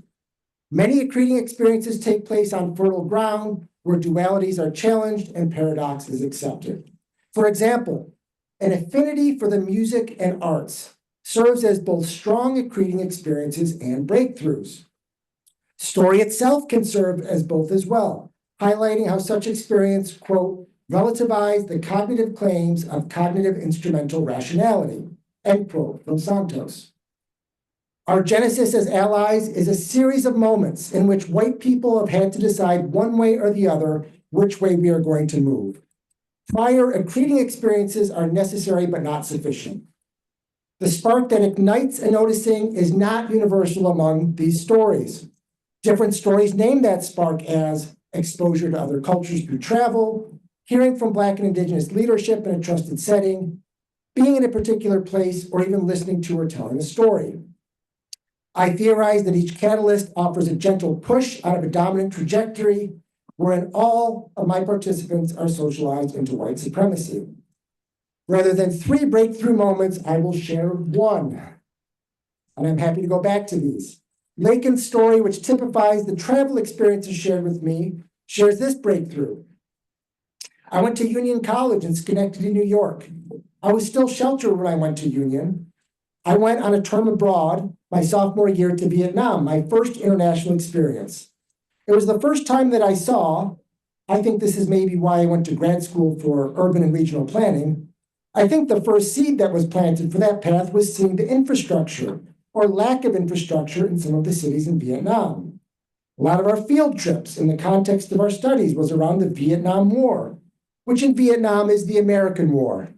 Many accreting experiences take place on fertile ground where dualities are challenged and paradox is accepted. For example, an affinity for the music and arts serves as both strong at creating experiences and breakthroughs. Story itself can serve as both as well, highlighting how such experience, quote, relativize the cognitive claims of cognitive instrumental rationality, end quote, from Santos. Our genesis as allies is a series of moments in which white people have had to decide one way or the other which way we are going to move. Prior accreting experiences are necessary but not sufficient. The spark that ignites a noticing is not universal among these stories. Different stories name that spark as exposure to other cultures through travel, hearing from Black and Indigenous leadership in a trusted setting, being in a particular place, or even listening to or telling a story. I theorize that each catalyst offers a gentle push out of a dominant trajectory wherein all of my participants are socialized into white supremacy. Rather than 3 breakthrough moments, I will share one. And I'm happy to go back to these. Lakin's story, which typifies the travel experiences shared with me, shares this breakthrough. I went to Union College in Schenectady, New York. I was still sheltered when I went to Union. I went on a term abroad my sophomore year to Vietnam, my first international experience. It was the first time that I saw, I think this is maybe why I went to grad school for urban and regional planning. I think the first seed that was planted for that path was seeing the infrastructure or lack of infrastructure in some of the cities in Vietnam. A lot of our field trips in the context of our studies was around the Vietnam War, which in Vietnam is the American War.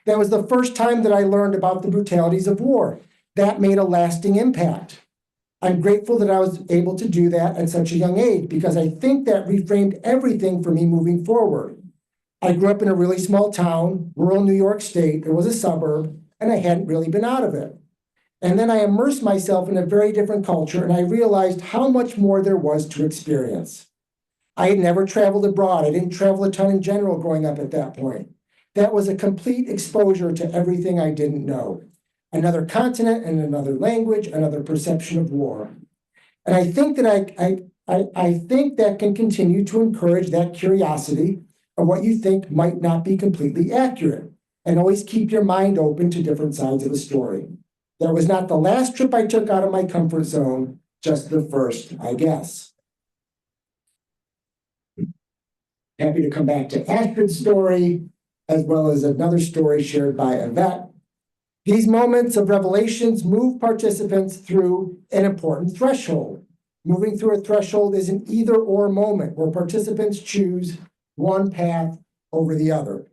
That was the first time that I learned about the brutalities of war. That made a lasting impact. I'm grateful that I was able to do that at such a young age because I think that reframed everything for me moving forward. I grew up in a really small town, rural New York State. It was a suburb, and I hadn't really been out of it. And then I immersed myself in a very different culture, and I realized how much more there was to experience. I had never traveled abroad. I didn't travel a ton in general growing up at that point. That was a complete exposure to everything I didn't know. Another continent and another language, another perception of war. And I think that I think that can continue to encourage that curiosity of what you think might not be completely accurate, and always keep your mind open to different sides of the story. That was not the last trip I took out of my comfort zone, just the first, I guess. Happy to come back to Astrid's story, as well as another story shared by Yvette. These moments of revelations move participants through an important threshold. Moving through a threshold is an either-or moment where participants choose one path over the other.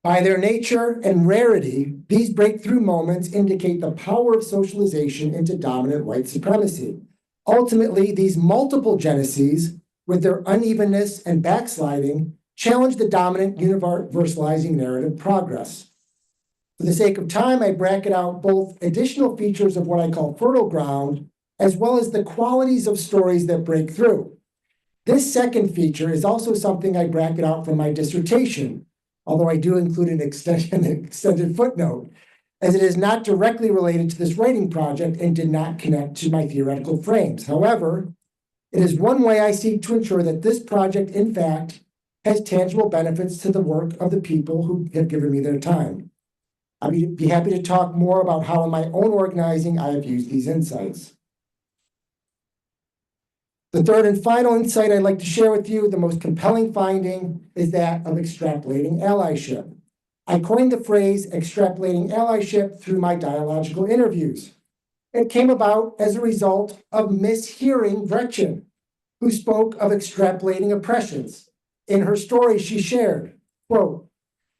By their nature and rarity, these breakthrough moments indicate the power of socialization into dominant white supremacy. Ultimately, these multiple geneses, with their unevenness and backsliding, challenge the dominant universalizing narrative progress. For the sake of time, I bracket out both additional features of what I call fertile ground, as well as the qualities of stories that break through. This second feature is also something I bracket out from my dissertation, although I do include an extended footnote, as it is not directly related to this writing project and did not connect to my theoretical frames. However, it is one way I seek to ensure that this project, in fact, has tangible benefits to the work of the people who have given me their time. I'd be happy to talk more about how in my own organizing I have used these insights. The third and final insight I'd like to share with you, the most compelling finding, is that of extrapolating allyship. I coined the phrase extrapolating allyship through my dialogical interviews. It came about as a result of mishearing Gretchen, who spoke of extrapolating oppressions. In her story, she shared, quote,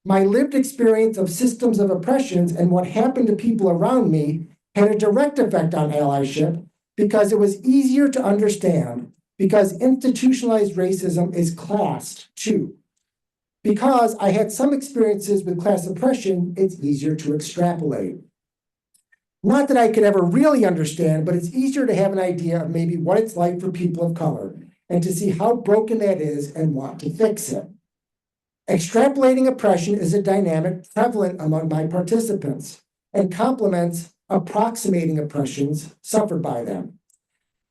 "My lived experience of systems of oppressions and what happened to people around me had a direct effect on allyship because it was easier to understand, because institutionalized racism is classed too. Because I had some experiences with class oppression, it's easier to extrapolate. Not that I could ever really understand, but it's easier to have an idea of maybe what it's like for people of color and to see how broken that is and want to fix it. Extrapolating oppression is a dynamic prevalent among my participants and complements approximating oppressions suffered by them.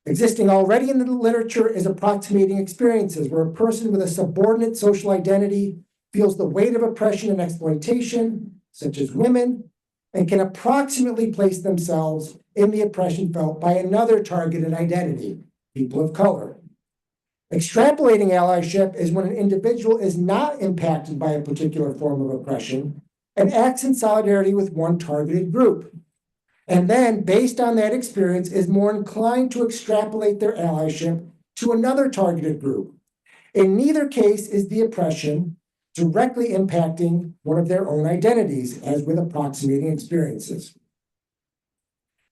Existing already in the literature is approximating experiences where a person with a subordinate social identity feels the weight of oppression and exploitation such as women, and can approximately place themselves in the oppression felt by another targeted identity, people of color. Extrapolating allyship is when an individual is not impacted by a particular form of oppression and acts in solidarity with one targeted group. And then, based on that experience, is more inclined to extrapolate their allyship to another targeted group. In neither case is the oppression directly impacting one of their own identities, as with approximating experiences.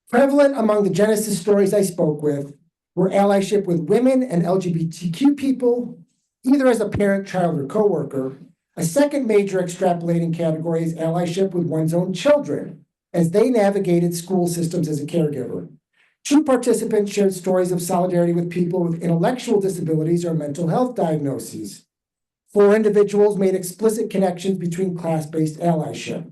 Prevalent among the Genesis stories I spoke with were allyship with women and LGBTQ people, either as a parent, child, or coworker. A second major extrapolating category is allyship with one's own children, as they navigated school systems as a caregiver. 2 participants shared stories of solidarity with people with intellectual disabilities or mental health diagnoses. 4 individuals made explicit connections between class-based allyship.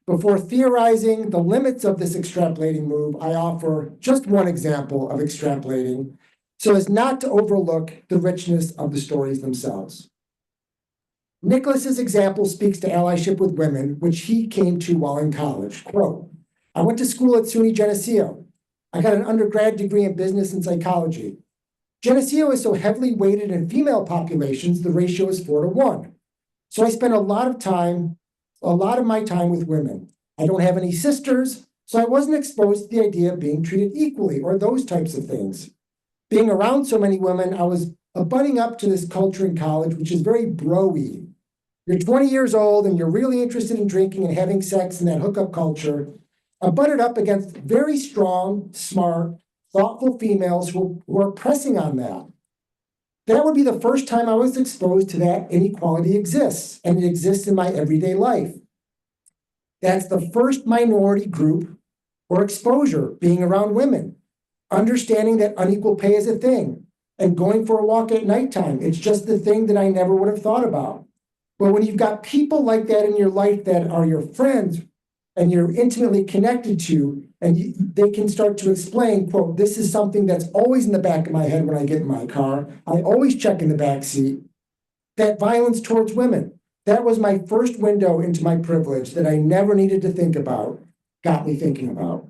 Before theorizing the limits of this extrapolating move, I offer just one example of extrapolating so as not to overlook the richness of the stories themselves. Nicholas's example speaks to allyship with women, which he came to while in college. Quote, I went to school at SUNY Geneseo. I got an undergrad degree in business and psychology. Geneseo is so heavily weighted in female populations, the ratio is 4-to-1. So I spent a lot of my time with women. I don't have any sisters, so I wasn't exposed to the idea of being treated equally or those types of things. Being around so many women, I was abutting up to this culture in college, which is very bro-y. You're 20 years old and you're really interested in drinking and having sex in that hookup culture. I butted up against very strong, smart, thoughtful females who are pressing on that. That would be the first time I was exposed to that inequality exists, and it exists in my everyday life. That's the first minority group or exposure, being around women, understanding that unequal pay is a thing, and going for a walk at nighttime. It's just the thing that I never would have thought about. But when you've got people like that in your life that are your friends and you're intimately connected to, and they can start to explain, quote, this is something that's always in the back of my head when I get in my car. I always check in the back seat. That violence towards women, that was my first window into my privilege that I never needed to think about, got me thinking about.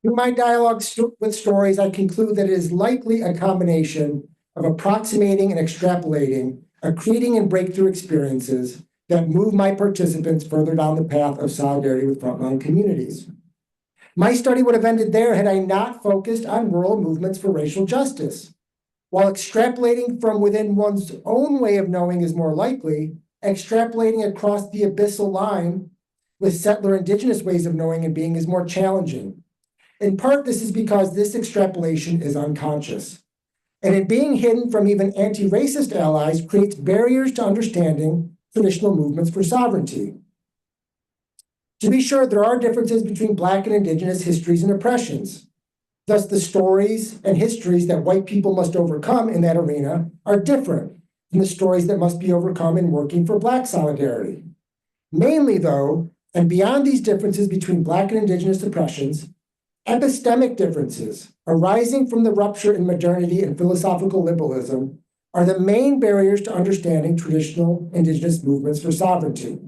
In my dialogue with stories, I conclude that it is likely a combination of approximating and extrapolating, accreting and breakthrough experiences that move my participants further down the path of solidarity with frontline communities. My study would have ended there had I not focused on rural movements for racial justice. While extrapolating from within one's own way of knowing is more likely, extrapolating across the abyssal line with settler indigenous ways of knowing and being is more challenging. In part, this is because this extrapolation is unconscious. And it being hidden from even anti-racist allies creates barriers to understanding traditional movements for sovereignty. To be sure, there are differences between Black and Indigenous histories and oppressions. Thus, the stories and histories that white people must overcome in that arena are different from the stories that must be overcome in working for Black solidarity. Mainly, though, and beyond these differences between Black and Indigenous oppressions, epistemic differences arising from the rupture in modernity and philosophical liberalism are the main barriers to understanding traditional Indigenous movements for sovereignty.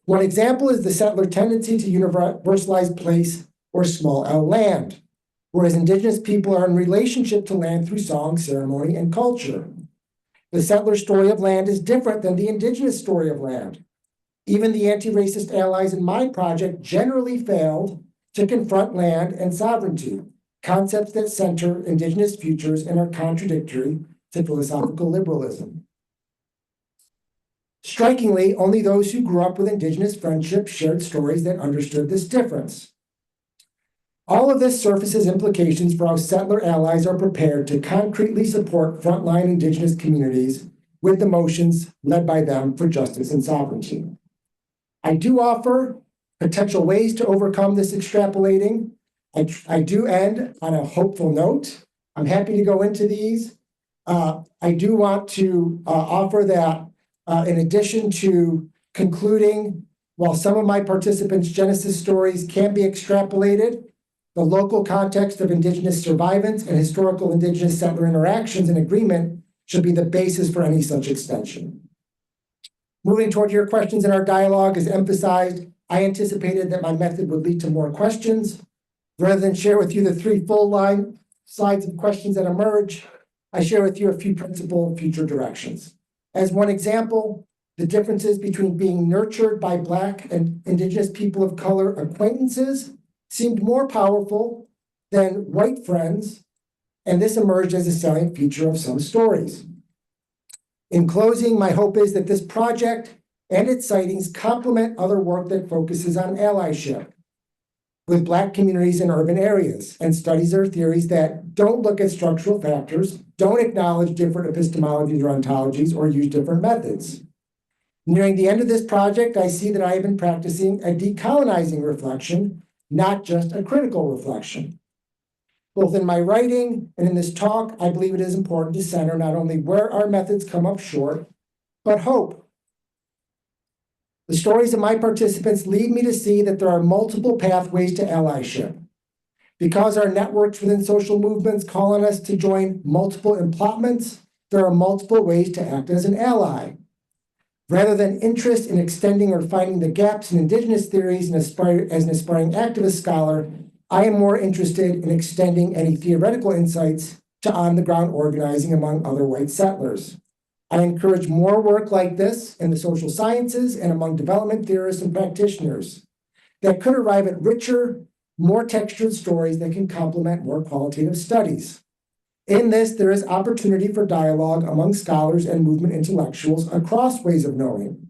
One example is the settler tendency to universalize place or small L land, whereas Indigenous people are in relationship to land through song, ceremony, and culture. The settler story of land is different than the Indigenous story of land. Even the anti-racist allies in my project generally failed to confront land and sovereignty, concepts that center Indigenous futures and are contradictory to philosophical liberalism. Strikingly, only those who grew up with Indigenous friendship shared stories that understood this difference. All of this surfaces implications for how settler allies are prepared to concretely support frontline Indigenous communities with the motions led by them for justice and sovereignty. I do offer potential ways to overcome this extrapolating. I do end on a hopeful note. I'm happy to go into these. I do want to offer that in addition to concluding, while some of my participants' Genesis stories can be extrapolated, The local context of Indigenous survivance and historical Indigenous settler interactions and agreement should be the basis for any such extension. Moving toward your questions in our dialogue, as emphasized, I anticipated that my method would lead to more questions. Rather than share with you the 3 full-line slides of questions that emerge, I share with you a few principal future directions. As one example, the differences between being nurtured by Black and Indigenous people of color acquaintances seemed more powerful than white friends, and this emerged as a salient feature of some stories. In closing, my hope is that this project and its sightings complement other work that focuses on allyship with Black communities in urban areas and studies or theories that don't look at structural factors, don't acknowledge different epistemologies or ontologies, or use different methods. Nearing the end of this project, I see that I have been practicing a decolonizing reflection, not just a critical reflection. Both in my writing and in this talk, I believe it is important to center not only where our methods come up short, but hope. The stories of my participants lead me to see that there are multiple pathways to allyship. Because our networks within social movements call on us to join multiple emplotments, there are multiple ways to act as an ally. Rather than interest in extending or finding the gaps in Indigenous theories as an aspiring activist scholar, I am more interested in extending any theoretical insights to on-the-ground organizing among other white settlers. I encourage more work like this in the social sciences and among development theorists and practitioners that could arrive at richer, more textured stories that can complement more qualitative studies. In this, there is opportunity for dialogue among scholars and movement intellectuals across ways of knowing.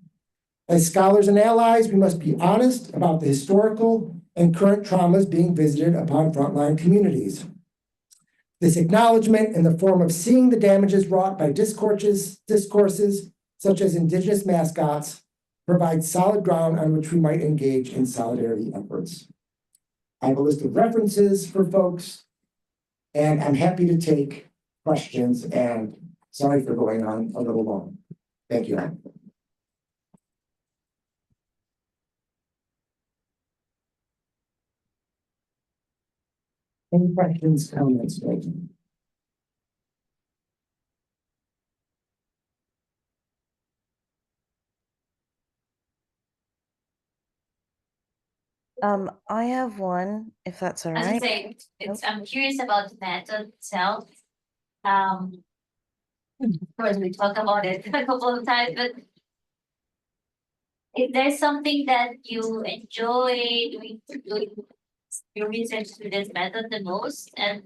As scholars and allies, we must be honest about the historical and current traumas being visited upon frontline communities. This acknowledgement in the form of seeing the damages wrought by discourses such as Indigenous mascots provides solid ground on which we might engage in solidarity efforts. I have a list of references for folks, and I'm happy to take questions, and sorry for going on a little long. Thank you. Any questions, comments, please? I have one, if that's all As I right. say, I'm curious about the method itself. Of course, we talk about it a couple of times, but if there's something that you enjoy doing your research to this method the most, and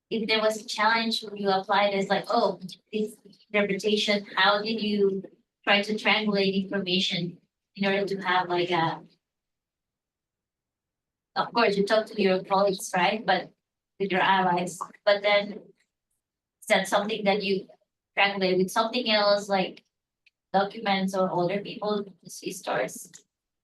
if there was a challenge when you applied, it's like, oh, this interpretation, how did you try to triangulate information in order to have like a, of course, you talk to your colleagues, right? But with your allies, but then is that something that you triangulate with something else, like documents or older people to see stars?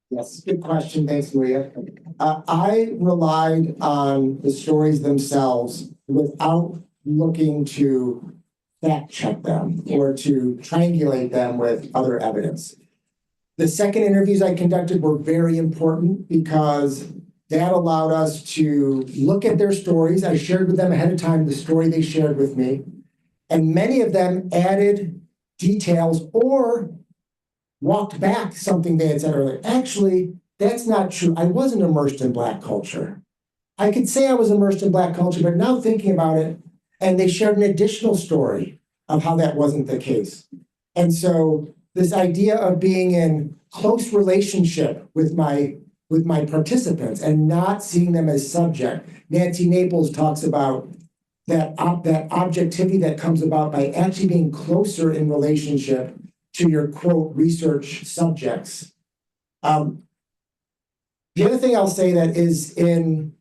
Yes, good question. Thanks, Maria. I relied on the stories themselves without looking to fact check them or to triangulate them with other evidence. The second interviews I conducted were very important because that allowed us to look at their stories. I shared with them ahead of time the story they shared with me, and many of them added details or walked back something they had said earlier. Actually, that's not true. I wasn't immersed in Black culture. I could say I was immersed in Black culture, but now thinking about it, and they shared an additional story of how that wasn't the case. And so this idea of being in close relationship with my participants and not seeing them as subject. Nancy Naples talks about that objectivity that comes about by actually being closer in relationship to your quote research subjects. The other thing I'll say that is in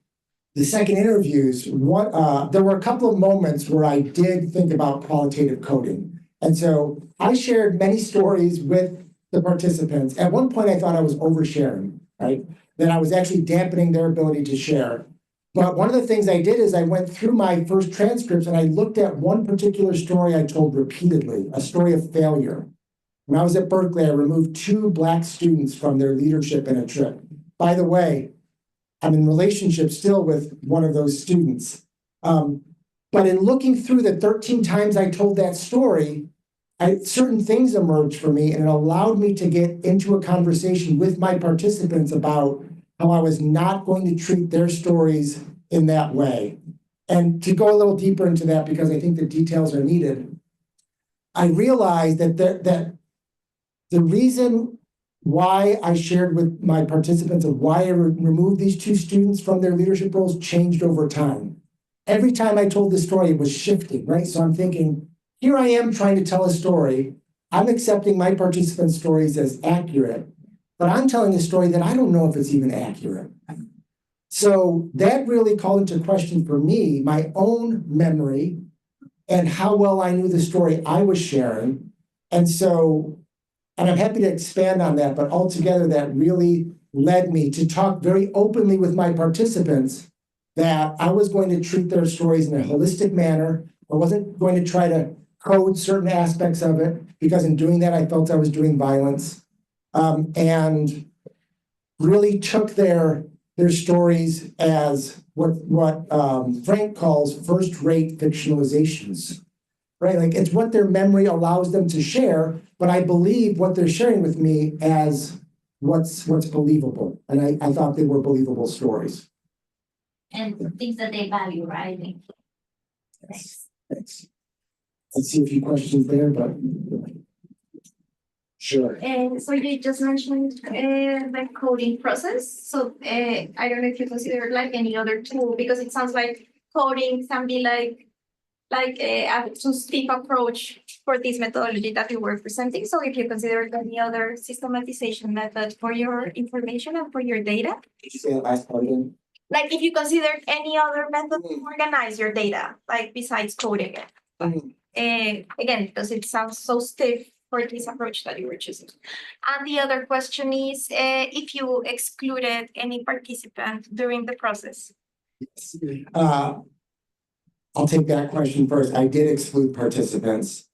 the second interviews, there were a couple of moments where I did think about qualitative coding. And so I shared many stories with the participants. At one point, I thought I was oversharing, right? That I was actually dampening their ability to share. But one of the things I did is I went through my first transcripts and I looked at one particular story I told repeatedly, a story of failure. When I was at Berkeley, I removed 2 Black students from their leadership in a trip. By the way, I'm in relationship still with one of those students. But in looking through the 13 times I told that story, certain things emerged for me, and it allowed me to get into a conversation with my participants about how I was not going to treat their stories in that way. And to go a little deeper into that, because I think the details are needed, I realized that the reason why I shared with my participants of why I removed these two students from their leadership roles changed over time. Every time I told the story, it was shifting, right? So I'm thinking, here I am trying to tell a story. I'm accepting my participants' stories as accurate, but I'm telling a story that I don't know if it's even accurate. So that really called into question for me my own memory and how well I knew the story I was sharing. And I'm happy to expand on that, but altogether that really led me to talk very openly with my participants that I was going to treat their stories in a holistic manner. I wasn't going to try to code certain aspects of it, because in doing that, I felt I was doing violence, and really took their stories as what Frank calls first-rate fictionalizations, right? Like, it's what their memory allows them to share, but I believe what they're sharing with me as what's believable, and I thought they were believable stories. And things that they value, right? Thanks. I see a few questions there, but sure. So you just mentioned the coding process. So I don't know if you consider like any other tool, because it sounds like coding can be like a two-step approach for this methodology that you were presenting. So if you consider any other systematization method for your information and for your data. Did you say that last part again? Like if you consider any other method to organize your data, like besides coding it. Again, because it sounds so stiff for this approach that you were choosing. And the other question is if you excluded any participant during the process. I'll take that question first. I did exclude participants.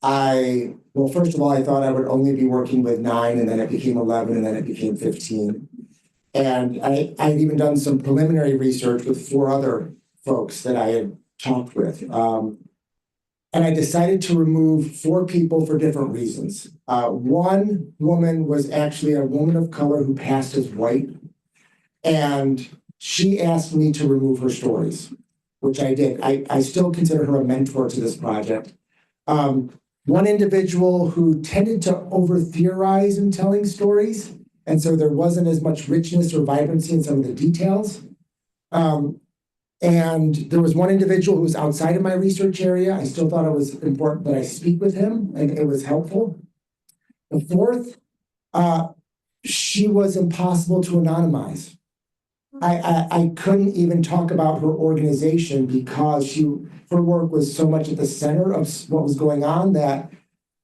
Well, first of all, I thought I would only be working with 9, and then it became 11, and then it became 15. And I'd even done some preliminary research with 4 other folks that I had talked with. And I decided to remove 4 people for different reasons. One woman was actually a woman of color who passed as white, and she asked me to remove her stories, which I did. I still consider her a mentor to this project. One individual who tended to over-theorize in telling stories, and so there wasn't as much richness or vibrancy in some of the details. And there was one individual who was outside of my research area. I still thought it was important that I speak with him, and it was helpful. The 4th, she was impossible to anonymize. I couldn't even talk about her organization because her work was so much at the center of what was going on that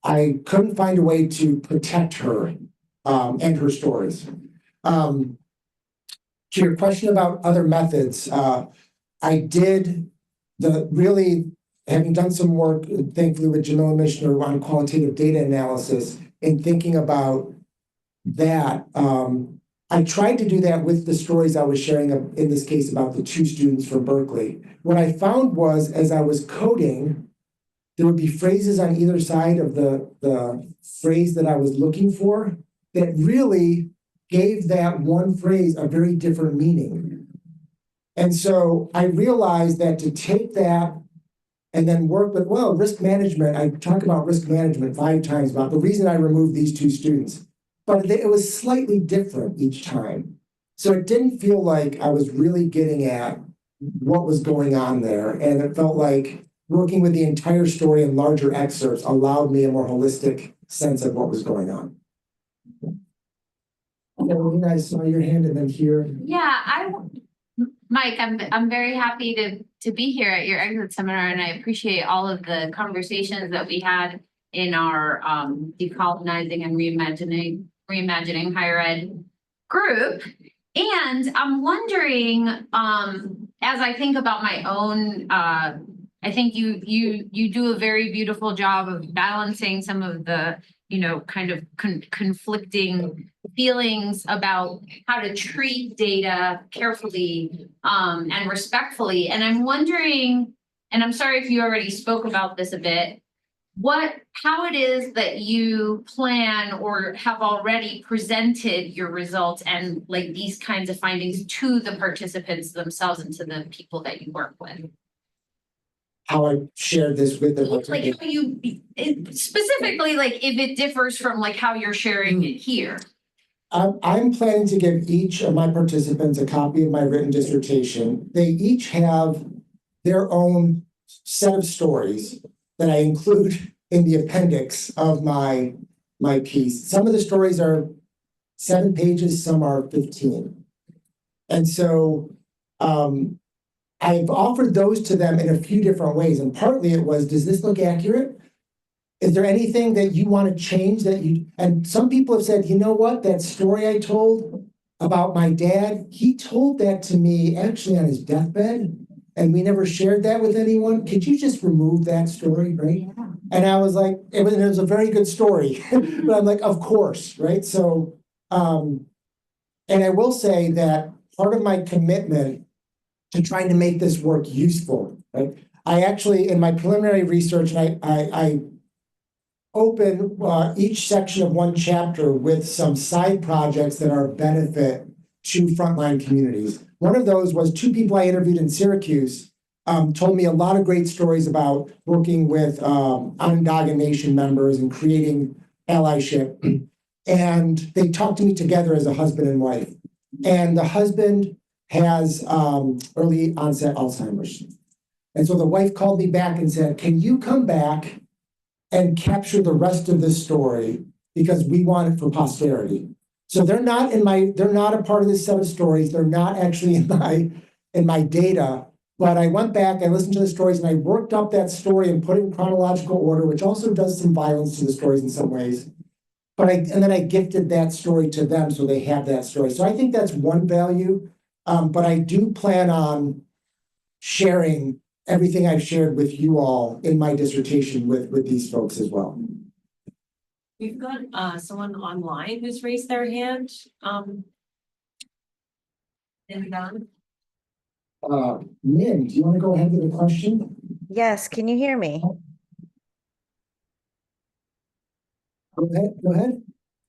I couldn't find a way to protect her and her stories. To your question about other methods, I did having done some work, thankfully, with Jamila Mishner on qualitative data analysis and thinking about that. I tried to do that with the stories I was sharing, in this case, about the 2 students from Berkeley. What I found was, as I was coding, there would be phrases on either side of the phrase that I was looking for that really gave that one phrase a very different meaning. And so I realized that to take that and then work with, risk management, I talk about risk management 5 times about the reason I removed these 2 students, but it was slightly different each time. So it didn't feel like I was really getting at what was going on there. And it felt like working with the entire story in larger excerpts allowed me a more holistic sense of what was going on. You guys saw your hand and then here. Yeah, Mike, I'm very happy to be here at your exit seminar, and I appreciate all of the conversations that we had in our decolonizing and reimagining higher ed group. And I'm wondering, as I think about my own I think you do a very beautiful job of balancing some of the, kind of conflicting feelings about how to treat data carefully and respectfully. And I'm wondering, and I'm sorry if you already spoke about this a bit, how it is that you plan or have already presented your results and like these kinds of findings to the participants themselves and to the people that you work with. How I shared this with them. Like how specifically, like if it differs from like how you're sharing it here. I'm planning to give each of my participants a copy of my written dissertation. They each have their own set of stories that I include in the appendix of my piece. Some of the stories are 7 pages, some are 15. And so I've offered those to them in a few different ways. And partly it was, does this look accurate? Is there anything that you want to change and some people have said, you know what, that story I told about my dad, he told that to me actually on his deathbed, and we never shared that with anyone. Could you just remove that story, right? Yeah. And I was like, it was a very good story. But I'm like, of course, right? So, and I will say that part of my commitment to trying to make this work useful, right? I actually, in my preliminary research, I open each section of one chapter with some side projects that are of benefit to frontline communities. One of those was 2 people I interviewed in Syracuse told me a lot of great stories about working with Onondaga Nation members and creating allyship. And they talked to me together as a husband and wife. And the husband has early onset Alzheimer's. And so the wife called me back and said, can you come back and capture the rest of this story because we want it for posterity. So they're not a part of this set of stories. They're not actually in my data, but I went back, I listened to the stories and I worked up that story and put it in chronological order, which also does some violence to the stories in some ways. And then I gifted that story to them so they have that story. So I think that's one value, but I do plan on sharing everything I've shared with you all in my dissertation with these folks as well. We've got someone online who's raised their hand. Min, do you want to go ahead with the question? Yes, can you hear me? Go ahead.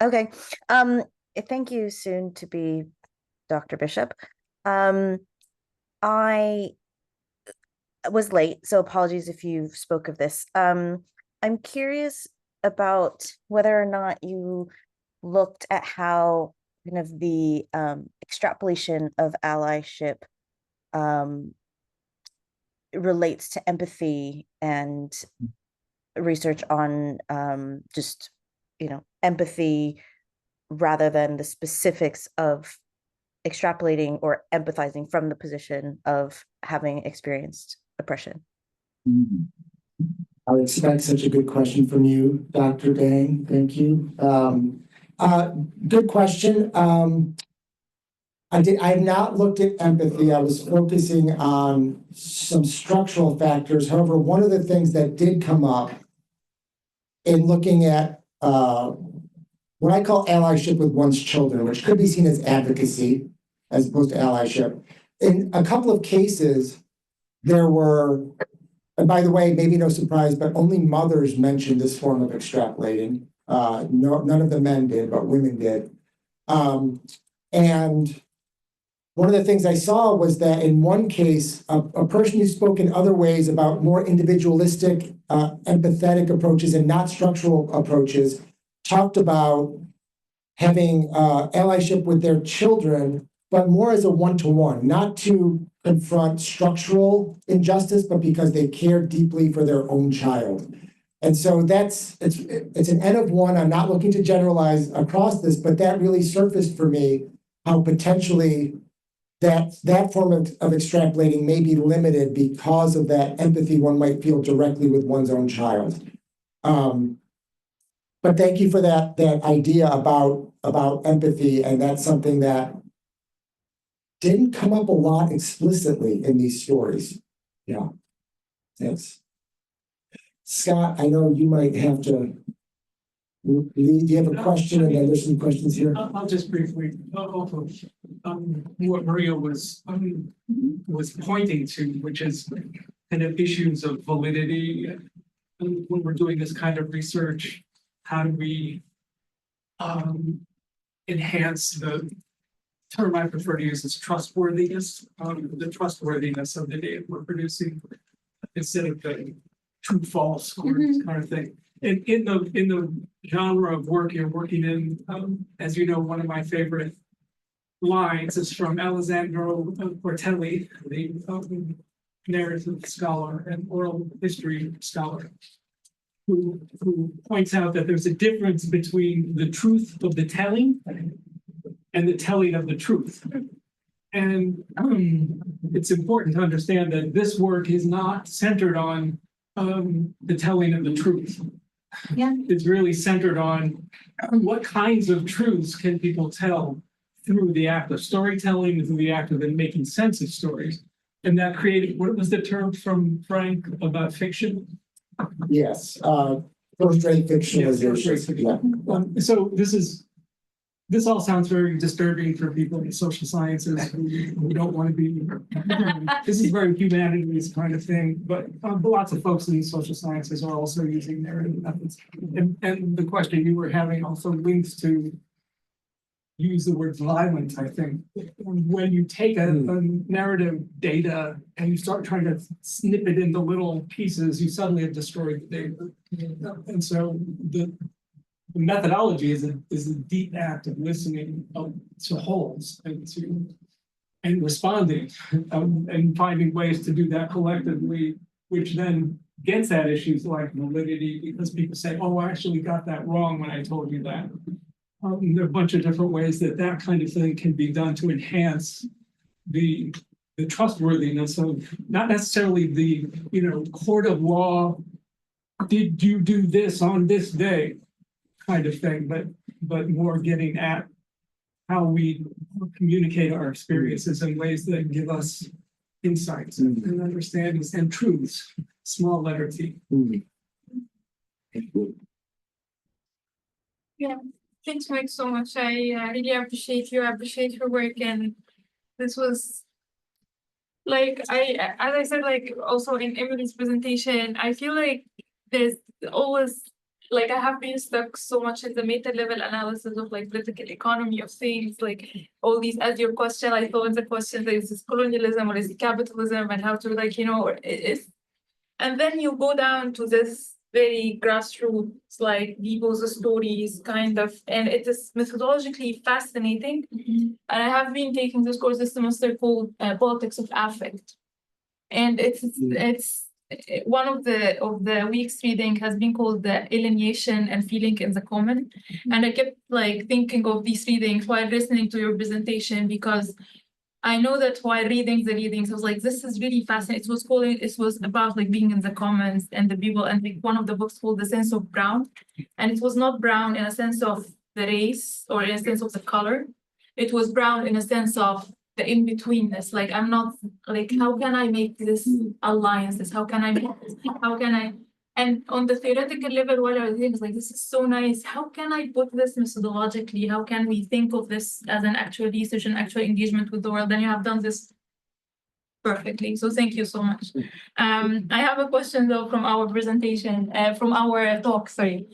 Okay. Thank you, soon to be Dr. Bishop. I was late, so apologies if you spoke of this. I'm curious about whether or not you looked at how kind of the extrapolation of allyship relates to empathy and research on just, empathy rather than the specifics of extrapolating or empathizing from the position of having experienced oppression. I would expect such a good question from you, Dr. Dang. Thank you. Good question. I have not looked at empathy. I was focusing on some structural factors. However, one of the things that did come up in looking at what I call allyship with one's children, which could be seen as advocacy as opposed to allyship. In a couple of cases, there were, and by the way, maybe no surprise, but only mothers mentioned this form of extrapolating. None of the men did, but women did. And one of the things I saw was that in one case, a person who spoke in other ways about more individualistic, empathetic approaches and not structural approaches, talked about having allyship with their children, but more as a one-to-one, not to confront structural injustice, but because they care deeply for their own child. And so it's an N of one. I'm not looking to generalize across this, but that really surfaced for me how potentially that form of extrapolating may be limited because of that empathy one might feel directly with one's own child. But thank you for that idea about empathy, and that's something that didn't come up a lot explicitly in these stories. Yeah. Thanks. Scott, I know you might have to leave. Do you have a question? And then there's some questions here. I'll just briefly, off of what Maria was pointing to, which is kind of issues of validity. And when we're doing this kind of research, how do we enhance the term I prefer to use is trustworthiness, the trustworthiness of the data we're producing instead of the true false or this kind of thing. And in the genre of work you're working in, as you know, one of my favorite lines is from Alessandro Portelli, the narrative scholar and oral history scholar, who points out that there's a difference between the truth of the telling and the telling of the truth. And it's important to understand that this work is not centered on the telling of the truth. Yeah. It's really centered on what kinds of truths can people tell through the act of storytelling, through the act of making sense of stories. And that created, what was the term from Frank about fiction? Yes, first-rate fictionalization. Yeah. So this all sounds very disturbing for people in social sciences who don't want to be. This is very humanities kind of thing, but lots of folks in social sciences are also using narrative methods. And the question you were having also links to use the word violent, I think. When you take a narrative data and you start trying to snip it into little pieces, you suddenly have destroyed the data. And so the methodology is a deep act of listening to wholes and responding and finding ways to do that collectively, which then gets at issues like validity, because people say, oh, I actually got that wrong when I told you that. There are a bunch of different ways that kind of thing can be done to enhance the trustworthiness of not necessarily the court of law, did you do this on this day kind of thing, but more getting at how we communicate our experiences in ways that give us insights and understandings and truths, small letter T. Yeah, thanks, Mike, so much. I really appreciate you. I appreciate your work, and this was like as I said, like also in Emily's presentation, I feel like there's always like I have been stuck so much in the meta level analysis of like political economy of things, like all these as your question. I thought the question is this colonialism or is it capitalism, and how to like and then you go down to this very grassroots, like people's stories kind of, and it is methodologically fascinating. And I have been taking this course this semester called Politics of Affect, and it's one of the week's reading has been called the Alienation and Feeling in the Common. And I kept like thinking of these readings while listening to your presentation, because I know that while reading the readings, I was like, this is really fascinating. It was about like being in the commons and the people, and like one of the books called The Sense of Brown. And it was not brown in a sense of the race or in a sense of the color. It was brown in a sense of the in-betweenness. Like I'm not like, how can I make this alliances? How can I and on the theoretical level, what I think is like, this is so nice. How can I put this methodologically? How can we think of this as an actual research and actual engagement with the world? And you have done this perfectly. So thank you so much. I have a question though from our presentation, from our talk, sorry.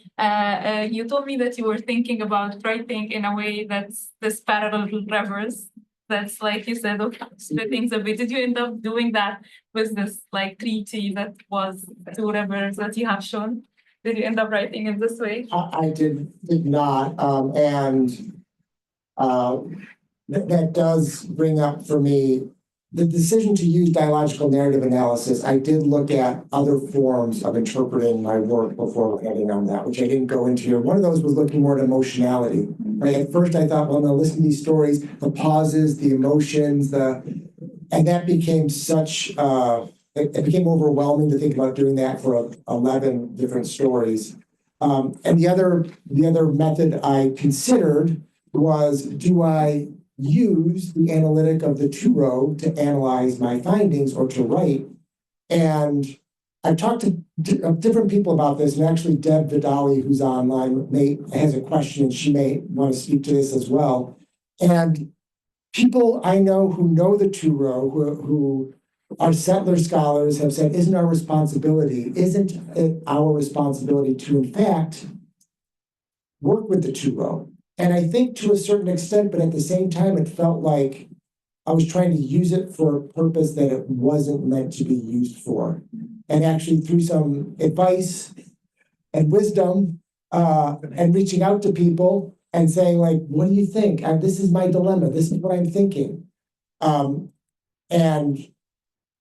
You told me that you were thinking about writing in a way that's this parallel rivers. That's like you said, splitting the bit. Did you end up doing that with this like treaty that was 2 rivers that you have shown? Did you end up writing in this way? I did not, and that does bring up for me the decision to use dialogical narrative analysis. I did look at other forms of interpreting my work before landing on that, which I didn't go into here. One of those was looking more at emotionality. Right? At first, I thought, well, I'm going to listen to these stories, the pauses, the emotions, and that became such. It became overwhelming to think about doing that for 11 different stories. And the other method I considered was, do I use the analytic of the 2-row to analyze my findings or to write? And I've talked to different people about this, and actually Deb Vidali, who's online, has a question, and she may want to speak to this as well. And people I know who know the Two-Row, who are settler scholars, have said, isn't it our responsibility to, in fact, work with the Two-Row? And I think to a certain extent, but at the same time, it felt like I was trying to use it for a purpose that it wasn't meant to be used for. And actually through some advice and wisdom, and reaching out to people and saying like, what do you think? This is my dilemma. This is what I'm thinking. And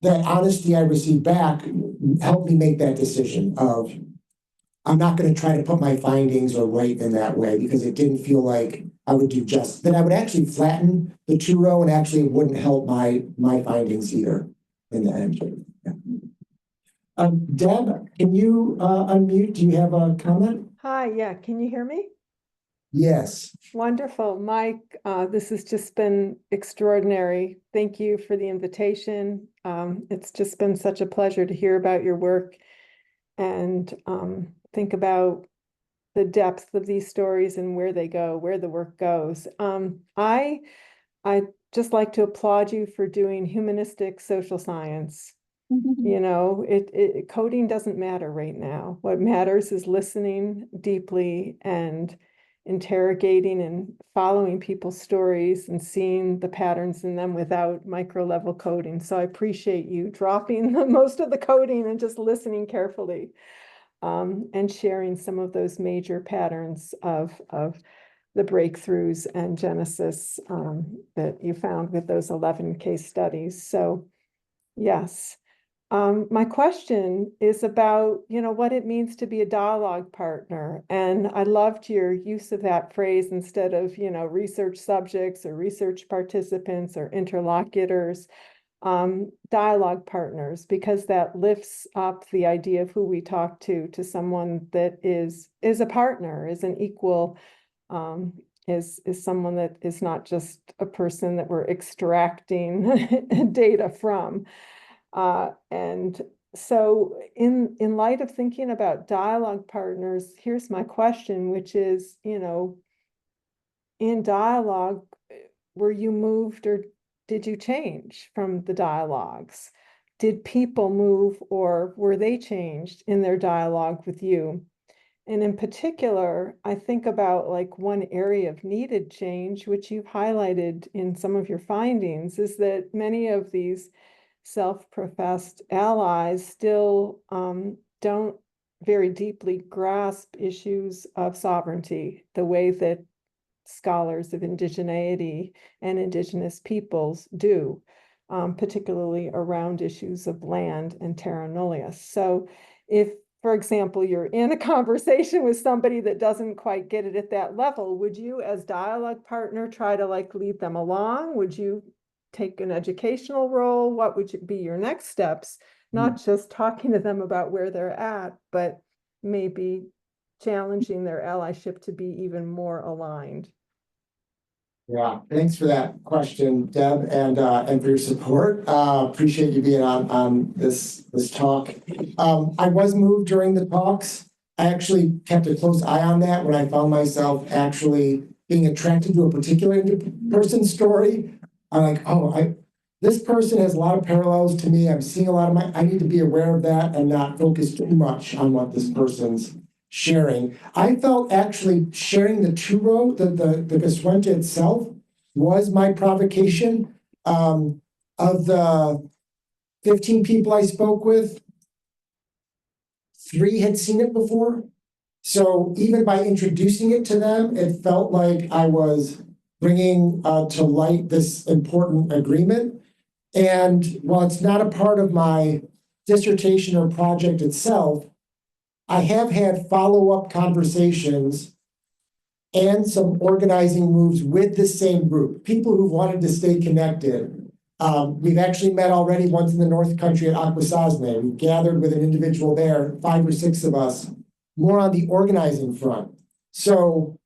that honesty I received back helped me make that decision of, I'm not going to try to put my findings or write in that way, because it didn't feel like I would do justice. Then I would actually flatten the Two-Row, and actually it wouldn't help my findings either in the end. Yeah. Deb, can you unmute? Do you have a comment? Hi, yeah, can you hear me? Yes. Wonderful. Mike, this has just been extraordinary. Thank you for the invitation. It's just been such a pleasure to hear about your work and think about the depth of these stories and where they go, where the work goes. I just like to applaud you for doing humanistic social science. You know, coding doesn't matter right now. What matters is listening deeply and interrogating and following people's stories and seeing the patterns in them without micro level coding. So I appreciate you dropping most of the coding and just listening carefully, and sharing some of those major patterns of the breakthroughs and genesis that you found with those 11 case studies. So yes. My question is about, what it means to be a dialogue partner. And I loved your use of that phrase instead of, research subjects or research participants or interlocutors, dialogue partners, because that lifts up the idea of who we talk to someone that is a partner, is an equal, is someone that is not just a person that we're extracting data from. And so in light of thinking about dialogue partners, here's my question, which is, in dialogue, were you moved or did you change from the dialogues? Did people move or were they changed in their dialogue with you? And in particular, I think about like one area of needed change, which you've highlighted in some of your findings, is that many of these self-professed allies still don't very deeply grasp issues of sovereignty the way that scholars of indigeneity and indigenous peoples do, particularly around issues of land and terra nullius. So if, for example, you're in a conversation with somebody that doesn't quite get it at that level, would you as dialogue partner try to like lead them along? Would you take an educational role? What would be your next steps? Not just talking to them about where they're at, but maybe challenging their allyship to be even more aligned. Yeah, thanks for that question, Deb, and for your support. Appreciate you being on this talk. I was moved during the talks. I actually kept a close eye on that when I found myself actually being attracted to a particular person's story. I'm like, oh, this person has a lot of parallels to me. I'm seeing a lot of I need to be aware of that and not focus too much on what this person's sharing. I felt actually sharing the Two-Row, the Geswente itself, was my provocation. Of the 15 people I spoke with, 3 had seen it before. So even by introducing it to them, it felt like I was bringing to light this important agreement. And while it's not a part of my dissertation or project itself, I have had follow-up conversations and some organizing moves with the same group, people who wanted to stay connected. We've actually met already once in the North Country at Akwesasne. We gathered with an individual there, 5 or 6 of us, more on the organizing front. So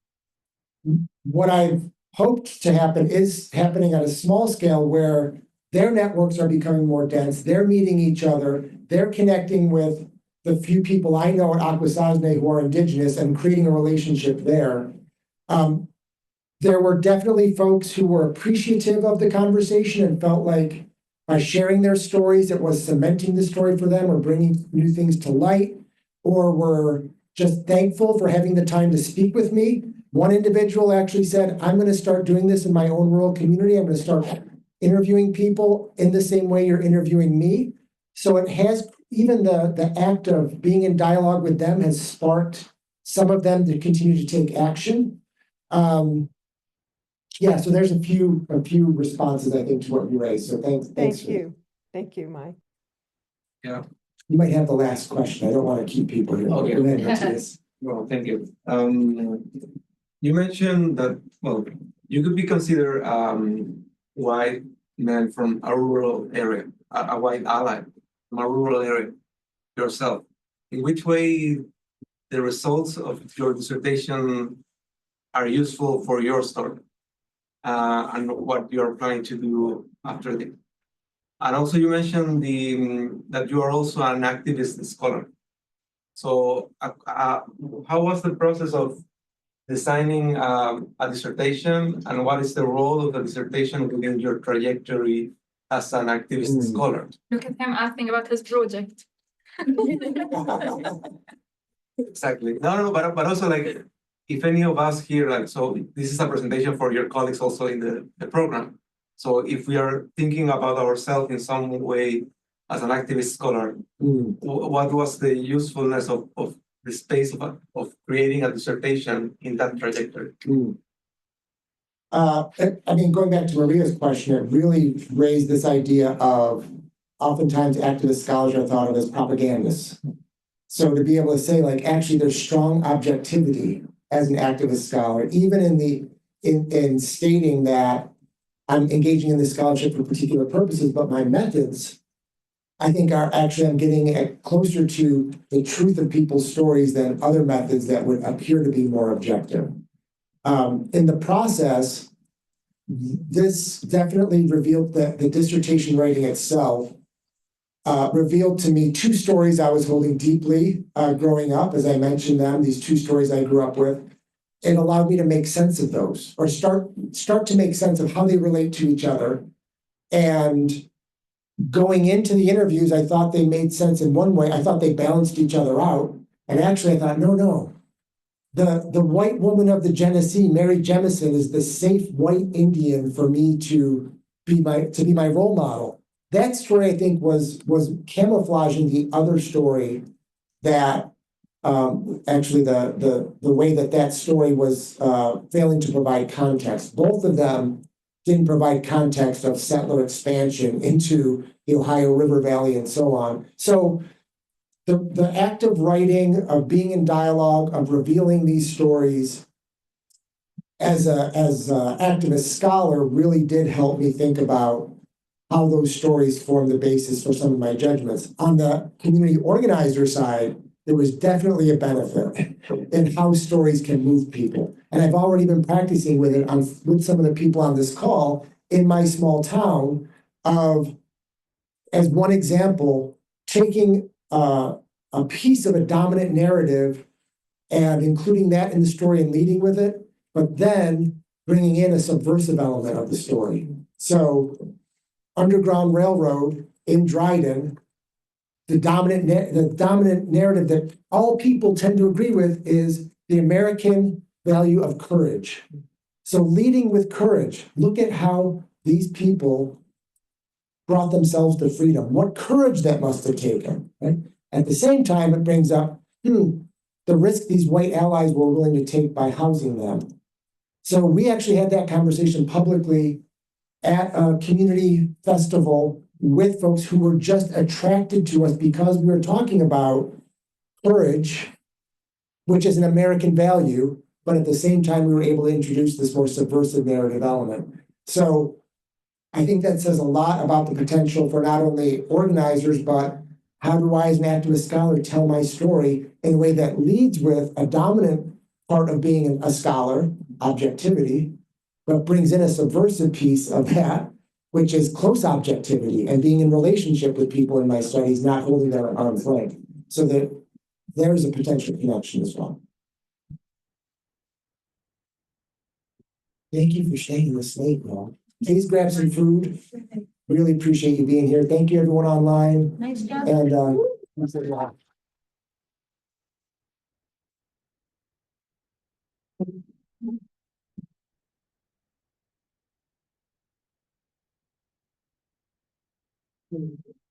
what I've hoped to happen is happening at a small scale where their networks are becoming more dense. They're meeting each other. They're connecting with the few people I know at Akwesasne who are Indigenous and creating a relationship there. There were definitely folks who were appreciative of the conversation and felt like by sharing their stories, it was cementing the story for them or bringing new things to light, or were just thankful for having the time to speak with me. One individual actually said, I'm going to start doing this in my own rural community. I'm going to start interviewing people in the same way you're interviewing me. So it has, even the act of being in dialogue with them has sparked some of them to continue to take action. Yeah, so there's a few responses, I think, to what you raised. So thanks. Thank you. Thank you, Mike. Yeah. You might have the last question. I don't want to keep people here. Okay. Go ahead, Matthias. Well, thank you. You mentioned that, well, you could be considered white man from a rural area, a white ally from a rural area yourself. In which way the results of your dissertation are useful for your story and what you're planning to do after this? And also you mentioned that you are also an activist scholar. So how was the process of designing a dissertation, and what is the role of the dissertation within your trajectory as an activist scholar? Look at him asking about his project. Exactly. No, but also like, if any of us here, like, so this is a presentation for your colleagues also in the program. So if we are thinking about ourselves in some way as an activist scholar, what was the usefulness of the space of creating a dissertation in that trajectory? I mean, going back to Maria's question, it really raised this idea of oftentimes activist scholars are thought of as propagandists. So to be able to say, like, actually there's strong objectivity as an activist scholar, even in stating that I'm engaging in this scholarship for particular purposes, but my methods, I think, are actually, I'm getting closer to the truth of people's stories than other methods that would appear to be more objective. In the process, this definitely revealed that the dissertation writing itself revealed to me two stories I was holding deeply growing up. As I mentioned them, these two stories I grew up with. It allowed me to make sense of those, or start to make sense of how they relate to each other. And going into the interviews, I thought they made sense in one way. I thought they balanced each other out. And actually I thought, no. The white woman of the Genesee, Mary Jemison, is the safe white Indian for me to be my role model. That story, I think, was camouflaging the other story that actually the way that story was failing to provide context. Both of them didn't provide context of settler expansion into the Ohio River Valley and so on. So the act of writing, of being in dialogue, of revealing these stories as an activist scholar really did help me think about how those stories form the basis for some of my judgments. On the community organizer side, there was definitely a benefit in how stories can move people. And I've already been practicing with it with some of the people on this call in my small town of, as one example, taking a piece of a dominant narrative and including that in the story and leading with it, but then bringing in a subversive element of the story. So Underground Railroad in Dryden, the dominant narrative that all people tend to agree with is the American value of courage. So leading with courage, look at how these people brought themselves to freedom. What courage that must have taken, right? At the same time, it brings up the risk these white allies were willing to take by housing them. So we actually had that conversation publicly at a community festival with folks who were just attracted to us because we were talking about courage, which is an American value, but at the same time, we were able to introduce this more subversive narrative element. So I think that says a lot about the potential for not only organizers, but how do I, as an activist scholar, tell my story in a way that leads with a dominant part of being a scholar, objectivity, but brings in a subversive piece of that, which is close objectivity and being in relationship with people in my studies, not holding them at arm's length. So that there's a potential connection as well. Thank you for staying this late, Paul. Please grab some food. Really appreciate you being here. Thank you, everyone online. Nice job. And